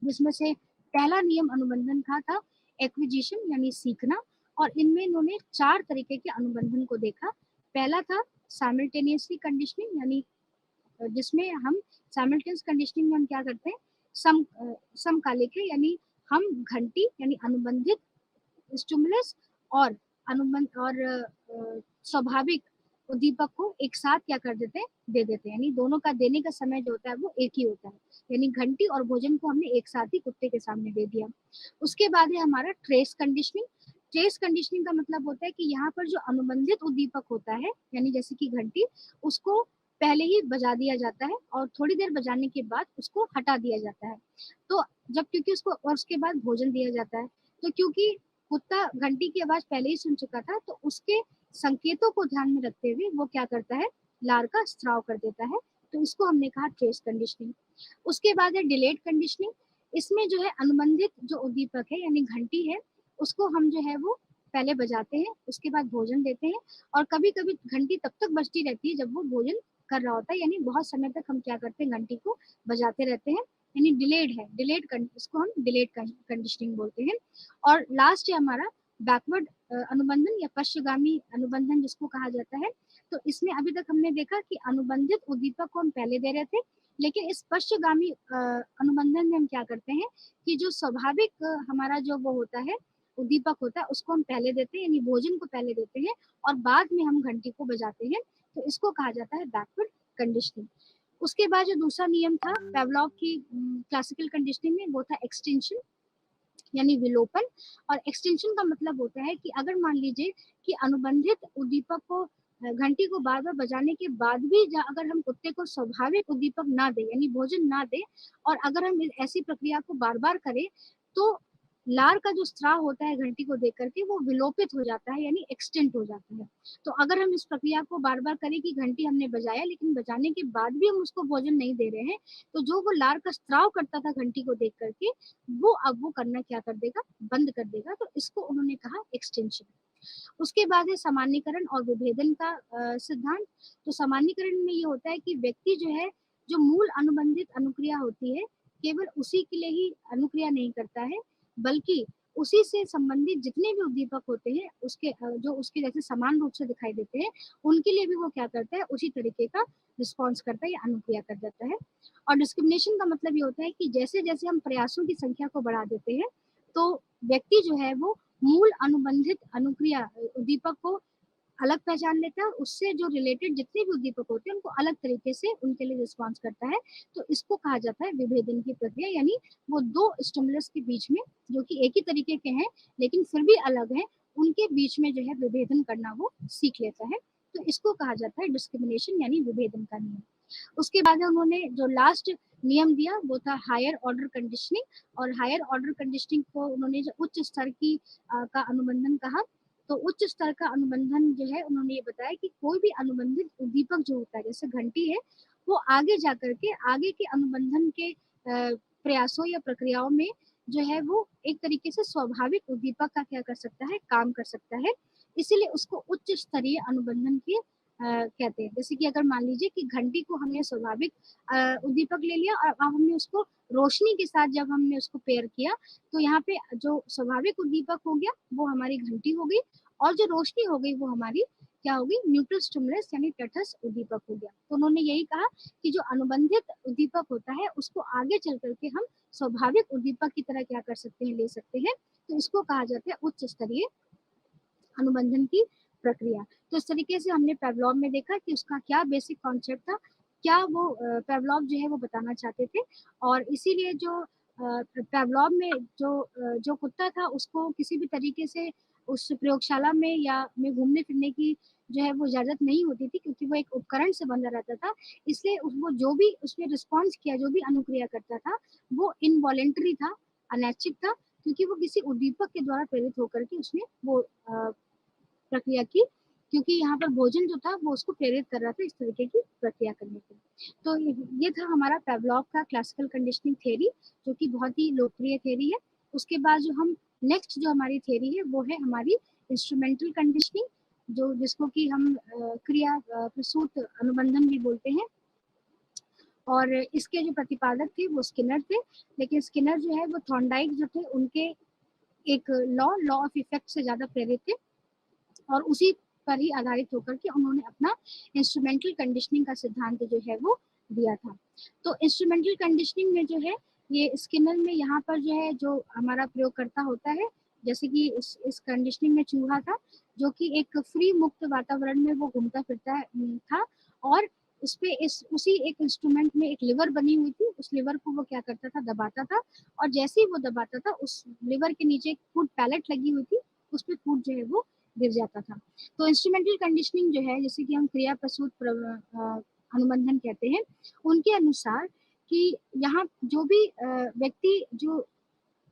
जिसमें से पहला नियम अनुबंधन का था एक्विजिशन, यानी सीखना। और इनमें इन्होंने 4 तरीके के अनुबंधन को देखा। पहला था साइमल्टेनियसली कंडीशनिंग, यानी जिसमें हम साइमल्टेनियस कंडीशनिंग में हम क्या करते हैं, समकालिक है, यानी हम घंटी यानी अनुबंधित स्टिमुलस और अनुबंध और स्वाभाविक उद्दीपक को एक साथ क्या कर देते हैं, दे देते हैं, यानी दोनों का देने का समय जो होता है वो एक ही होता है, यानी घंटी और भोजन को हमने एक साथ ही कुत्ते के सामने दे दिया। उसके बाद है हमारा ट्रेस कंडीशनिंग। ट्रेस कंडीशनिंग का मतलब होता है कि यहाँ पर जो अनुबंधित उद्दीपक होता है, यानी जैसे कि घंटी, उसको पहले ही बजा दिया जाता है और थोड़ी देर बजाने के बाद उसको हटा दिया जाता है। तो जब क्योंकि उसको और उसके बाद भोजन दिया जाता है, तो क्योंकि कुत्ता घंटी की आवाज पहले ही सुन चुका था, तो उसके संकेतों को ध्यान में रखते हुए वो क्या करता है, लार का स्त्राव कर देता है। तो इसको हमने कहा ट्रेस कंडीशनिंग। उसके बाद है डिलेड कंडीशनिंग। इसमें जो है अनुबंधित जो उद्दीपक है यानी घंटी है, उसको हम जो है वो पहले बजाते हैं, उसके बाद भोजन देते हैं, और कभी कभी घंटी तब तक बजती रहती है जब वो भोजन कर रहा होता है, यानी बहुत समय तक हम क्या करते हैं, घंटी को बजाते रहते हैं, यानी डिलेड है, इसको हम डिलेड कंडीशनिंग बोलते हैं। और लास्ट है हमारा बैकवर्ड अनुबंधन या पश्चगामी अनुबंधन जिसको कहा जाता है। तो इसमें अभी तक हमने देखा कि अनुबंधित उद्दीपक को हम पहले दे रहे थे, लेकिन इस पश्चगामी अनुबंधन में हम क्या करते हैं कि जो स्वाभाविक हमारा जो वो होता है, उद्दीपक होता है, उसको हम पहले देते हैं, यानी भोजन को पहले देते हैं और बाद में हम घंटी को बजाते हैं। तो इसको कहा जाता है बैकवर्ड कंडीशनिंग। उसके बाद जो दूसरा नियम था पेवलॉव की क्लासिकल कंडीशनिंग में, वो था एक्सटेंशन यानी विलोपन। और एक्सटेंशन का मतलब होता है कि अगर मान लीजिए कि अनुबंधित उद्दीपक को घंटी को बार बार बजाने के बाद भी अगर हम कुत्ते को स्वाभाविक उद्दीपक ना दे यानी भोजन ना दे, और अगर हम ऐसी प्रक्रिया को बार बार करें, तो लार का जो स्त्राव होता है घंटी को देख करके वो विलोपित हो जाता है, यानी एक्सटेंट हो जाता है। तो अगर हम इस प्रक्रिया को बार बार करें कि घंटी हमने बजाया लेकिन बजाने के बाद भी हम उसको भोजन नहीं दे रहे हैं, तो जो वो लार का स्त्राव करता था घंटी को देख करके, वो अब वो करना क्या कर देगा, बंद कर देगा। तो इसको उन्होंने कहा एक्सटेंशन। उसके बाद है सामान्यीकरण और विभेदन का सिद्धांत। तो सामान्यीकरण में ये होता है कि व्यक्ति जो है, जो मूल अनुबंधित अनुक्रिया होती है, केवल उसी के लिए ही अनुक्रिया नहीं करता है, बल्कि उसी से संबंधित जितने भी उद्दीपक होते हैं उसके जो उसके जैसे समान रूप से दिखाई देते हैं, उनके लिए भी वो क्या करता है, उसी तरीके का रिस्पॉन्स करता है या अनुक्रिया कर देता है। और डिस्क्रिमिनेशन का मतलब ये होता है कि जैसे जैसे हम प्रयासों की संख्या को बढ़ा देते हैं, तो व्यक्ति जो है वो मूल अनुबंधित अनुक्रिया उद्दीपक को अलग पहचान लेता है, उससे जो रिलेटेड जितने भी उद्दीपक होते हैं उनको अलग तरीके से उनके लिए रिस्पॉन्स करता है। तो इसको कहा जाता है विभेदन की प्रक्रिया, यानी वो दो स्टिमुलस के बीच में जो कि एक ही तरीके के हैं लेकिन फिर भी अलग हैं, उनके बीच में जो है विभेदन करना वो सीख लेता है। तो इसको कहा जाता है डिस्क्रिमिनेशन यानी विभेदन का नियम। उसके बाद उन्होंने जो लास्ट नियम दिया वो था हायर ऑर्डर कंडीशनिंग। और हायर ऑर्डर कंडीशनिंग को उन्होंने जो उच्च स्तर की का अनुबंधन कहा। तो उच्च स्तर का अनुबंधन जो है, उन्होंने ये बताया कि कोई भी अनुबंधित उद्दीपक जो होता है जैसे घंटी है, वो आगे जाकर के आगे के अनुबंधन के प्रयासों या प्रक्रियाओं में जो है वो एक तरीके से स्वाभाविक उद्दीपक का क्या कर सकता है, काम कर सकता है। इसीलिए उसको उच्च स्तरीय अनुबंधन के कहते हैं। जैसे कि अगर मान लीजिए कि घंटी को हमने स्वाभाविक उद्दीपक ले लिया और अब हमने उसको रोशनी के साथ जब हमने उसको पेयर किया, तो यहाँ पे जो स्वाभाविक उद्दीपक हो गया वो हमारी घंटी हो गई, और जो रोशनी हो गई वो हमारी क्या होगी, न्यूट्रल स्टिमुलस यानी तटस्थ उद्दीपक हो गया। तो उन्होंने यही कहा कि जो अनुबंधित उद्दीपक होता है उसको आगे चल करके हम स्वाभाविक उद्दीपक की तरह क्या कर सकते हैं, ले सकते हैं। तो इसको कहा जाता है उच्च स्तरीय अनुबंधन की प्रक्रिया। तो इस तरीके से हमने पेवलॉव में देखा कि उसका क्या बेसिक कॉन्सेप्ट था, क्या वो पेवलॉव जो है वो बताना चाहते थे। और इसीलिए जो पेवलॉव में जो कुत्ता था उसको किसी भी तरीके से उस प्रयोगशाला में या में घूमने फिरने की जो है वो इजाजत नहीं होती थी, क्योंकि वो एक उपकरण से बंधा रहता था। इसलिए वो जो भी उसमें रिस्पॉन्स किया, जो भी अनुक्रिया करता था, वो इनवॉलेंटरी था, अनैच्छिक था, क्योंकि वो किसी उद्दीपक के द्वारा प्रेरित होकर के उसने वो प्रक्रिया की, क्योंकि यहाँ पर भोजन जो था वो उसको प्रेरित कर रहा था इस तरीके की प्रक्रिया करने के लिए। तो ये था हमारा पेवलॉव का क्लासिकल कंडीशनिंग थ्योरी, जो कि बहुत ही लोकप्रिय थ्योरी है। उसके बाद जो हम नेक्स्ट जो हमारी थ्योरी है वो है हमारी इंस्ट्रूमेंटल कंडीशनिंग, जो जिसको कि हम क्रिया प्रसूत अनुबंधन भी बोलते हैं। और इसके जो प्रतिपादक थे वो स्किनर थे, लेकिन स्किनर जो है वो थॉर्नडाइक जो थे उनके एक लॉ ऑफ इफेक्ट से ज्यादा प्रेरित थे, और उसी पर ही आधारित होकर के उन्होंने अपना इंस्ट्रूमेंटल कंडीशनिंग का सिद्धांत जो है वो दिया था। तो इंस्ट्रूमेंटल कंडीशनिंग में जो है ये स्किनर में यहाँ पर जो है जो हमारा प्रयोगकर्ता होता है, जैसे कि इस कंडीशनिंग में चूहा था जो कि एक फ्री मुक्त वातावरण में वो घूमता फिरता था, और उस पे इस उसी एक इंस्ट्रूमेंट में एक लिवर बनी हुई थी, उस लिवर को वो क्या करता था, दबाता था, और जैसे ही वो दबाता था उस लिवर के नीचे एक फूड पैलेट लगी हुई थी, उस पे फूड जो है वो गिर जाता था। तो इंस्ट्रूमेंटल कंडीशनिंग जो है, जैसे कि हम क्रिया प्रसूत अनुबंधन कहते हैं, उनके अनुसार कि यहाँ जो भी व्यक्ति जो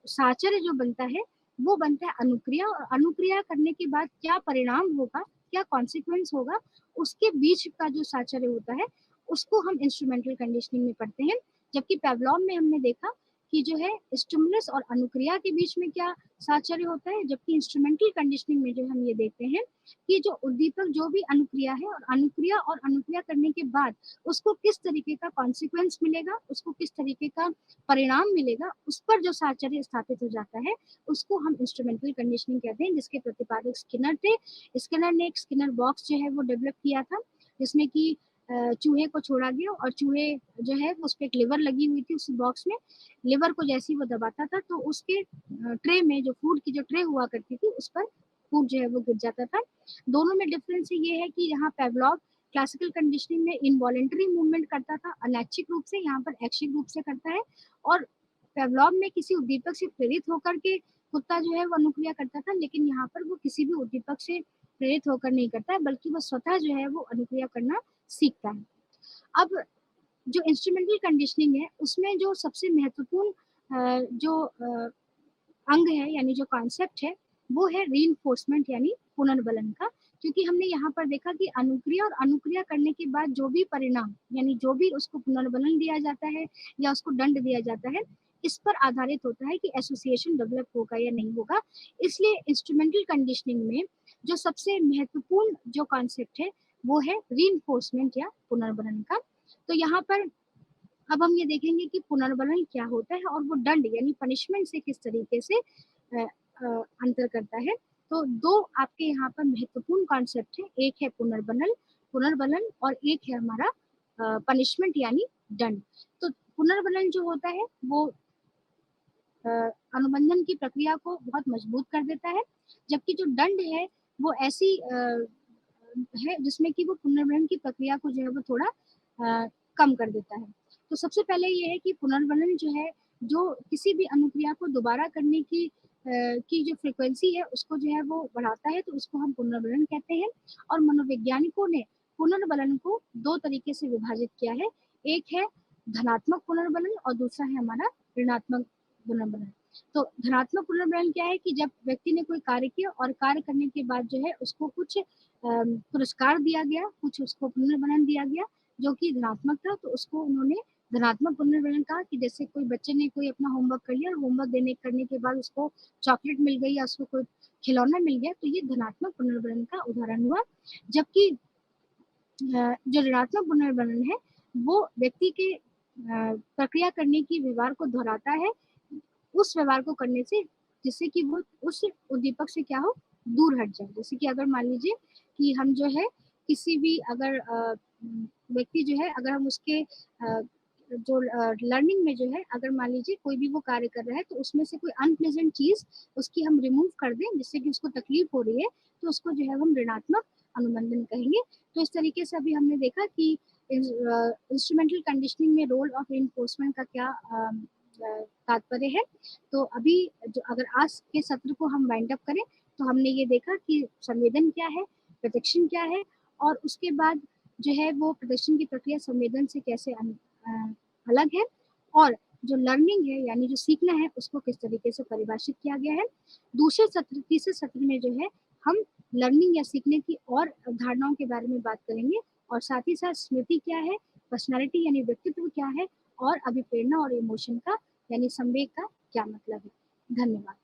साचर्य जो बनता है वो बनता है अनुक्रिया, और अनुक्रिया करने के बाद क्या परिणाम होगा, क्या कॉन्सिक्वेंस होगा, उसके बीच का जो साचर्य होता है उसको हम इंस्ट्रूमेंटल कंडीशनिंग में पढ़ते हैं। जबकि पेवलॉन में हमने देखा कि जो है स्टिमुलस और अनुक्रिया के बीच में क्या साचर्य होता है, जबकि इंस्ट्रूमेंटल कंडीशनिंग में जो हम ये देखते हैं कि जो उद्दीपक जो भी अनुक्रिया है और अनुक्रिया करने के बाद उसको किस तरीके का कॉन्सिक्वेंस मिलेगा, उसको किस तरीके का परिणाम मिलेगा, उस पर जो साहचर्य स्थापित हो जाता है उसको हम इंस्ट्रूमेंटल कंडीशनिंग कहते हैं, जिसके प्रतिपादक स्किनर थे। स्किनर ने एक स्किनर बॉक्स जो है वो डेवलप किया था, जिसमें कि चूहे को छोड़ा गया और चूहे जो है उस पर एक लिवर लगी हुई थी उस बॉक्स में। लिवर को जैसे ही वो दबाता था तो उसके ट्रे में जो फूड की जो ट्रे हुआ करती थी उस पर फूड जो है वो गिर जाता था। दोनों में डिफरेंस ये है कि यहाँ पेवलॉव क्लासिकल कंडीशनिंग में इनवॉलेंटरी मूवमेंट करता था अनैच्छिक रूप से, यहाँ पर ऐच्छिक रूप से करता है। और पेवलॉव में किसी उद्दीपक से प्रेरित होकर के कुत्ता जो है वो अनुक्रिया करता था, लेकिन यहाँ पर वो किसी भी उद्दीपक से प्रेरित होकर नहीं करता है, बल्कि वो स्वतः जो है वो अनुक्रिया करना सीखता है। अब जो इंस्ट्रूमेंटल कंडीशनिंग है उसमें जो सबसे महत्वपूर्ण जो अंग है यानी जो कॉन्सेप्ट है वो है रीइंफोर्समेंट यानी पुनर्बलन का। क्योंकि हमने यहाँ पर देखा कि अनुक्रिया और अनुक्रिया करने के बाद जो भी परिणाम यानी जो भी उसको पुनर्बलन दिया जाता है या उसको दंड दिया जाता है, इस पर आधारित होता है कि एसोसिएशन डेवलप होगा या नहीं होगा। इसलिए इंस्ट्रूमेंटल कंडीशनिंग में जो सबसे महत्वपूर्ण जो कॉन्सेप्ट है वो है रीइंफोर्समेंट या पुनर्बलन का। तो यहाँ पर अब हम ये देखेंगे कि पुनर्बलन क्या होता है और वो दंड यानी पनिशमेंट से किस तरीके से अंतर करता है। तो दो आपके यहाँ पर महत्वपूर्ण कॉन्सेप्ट है, एक है पुनर्बलन पुनर्बलन और एक है हमारा पनिशमेंट यानी दंड। तो पुनर्बलन जो होता है वो अनुबंधन की प्रक्रिया को बहुत मजबूत कर देता है, जबकि जो दंड है वो ऐसी है जिसमें कि वो पुनर्बलन की प्रक्रिया को जो है वो थोड़ा कम कर देता है। तो सबसे पहले ये है कि पुनर्बलन जो है जो किसी भी अनुक्रिया को दोबारा करने की जो फ्रीक्वेंसी है उसको जो है वो बढ़ाता है, तो उसको हम पुनर्बलन कहते हैं। और मनोवैज्ञानिकों ने पुनर्बलन को दो तरीके से विभाजित किया है, एक है धनात्मक पुनर्बलन और दूसरा है हमारा ऋणात्मक पुनर्बलन। तो धनात्मक पुनर्बलन क्या है कि जब व्यक्ति ने कोई कार्य किया और कार्य करने के बाद जो है उसको कुछ पुरस्कार दिया गया, कुछ उसको पुनर्बलन दिया गया जो कि धनात्मक था, तो उसको उन्होंने धनात्मक पुनर्बलन कहा। कि जैसे कोई बच्चे ने कोई अपना होमवर्क कर लिया और होमवर्क करने के बाद उसको चॉकलेट मिल गई या उसको कोई खिलौना मिल गया, तो ये धनात्मक पुनर्बलन का उदाहरण हुआ। जबकि जो ऋणात्मक पुनर्बलन है वो व्यक्ति के प्रक्रिया करने की व्यवहार को दोहराता है, उस व्यवहार को करने से जिससे कि वो उस उद्दीपक से क्या हो, दूर हट जाए। जैसे कि अगर मान लीजिए कि हम जो है किसी भी अगर व्यक्ति जो है अगर हम उसके जो लर्निंग में जो है अगर मान लीजिए कोई भी वो कार्य कर रहा है तो उसमें से कोई अनप्लेजेंट चीज उसकी हम रिमूव कर दें जिससे कि उसको तकलीफ हो रही है, तो उसको जो है हम ऋणात्मक अनुबंधन कहेंगे। तो इस तरीके से अभी हमने देखा कि इंस्ट्रूमेंटल कंडीशनिंग में रोल ऑफ इन्फोर्समेंट का क्या तात्पर्य है। तो अभी जो अगर आज के सत्र को हम वाइंड अप करें तो हमने ये देखा कि संवेदन क्या है, प्रोटेक्शन क्या है, और उसके बाद जो है वो प्रदर्शन की प्रक्रिया संवेदन से कैसे अलग है, और जो लर्निंग है यानी जो सीखना है उसको किस तरीके से परिभाषित किया गया है। तीसरे सत्र में जो है हम लर्निंग या सीखने की और अवधारणाओं के बारे में बात करेंगे, और साथ ही साथ स्मृति क्या है, पर्सनालिटी यानी व्यक्तित्व क्या है, और अभिप्रेरणा और इमोशन का यानी संवेग का क्या मतलब है। धन्यवाद।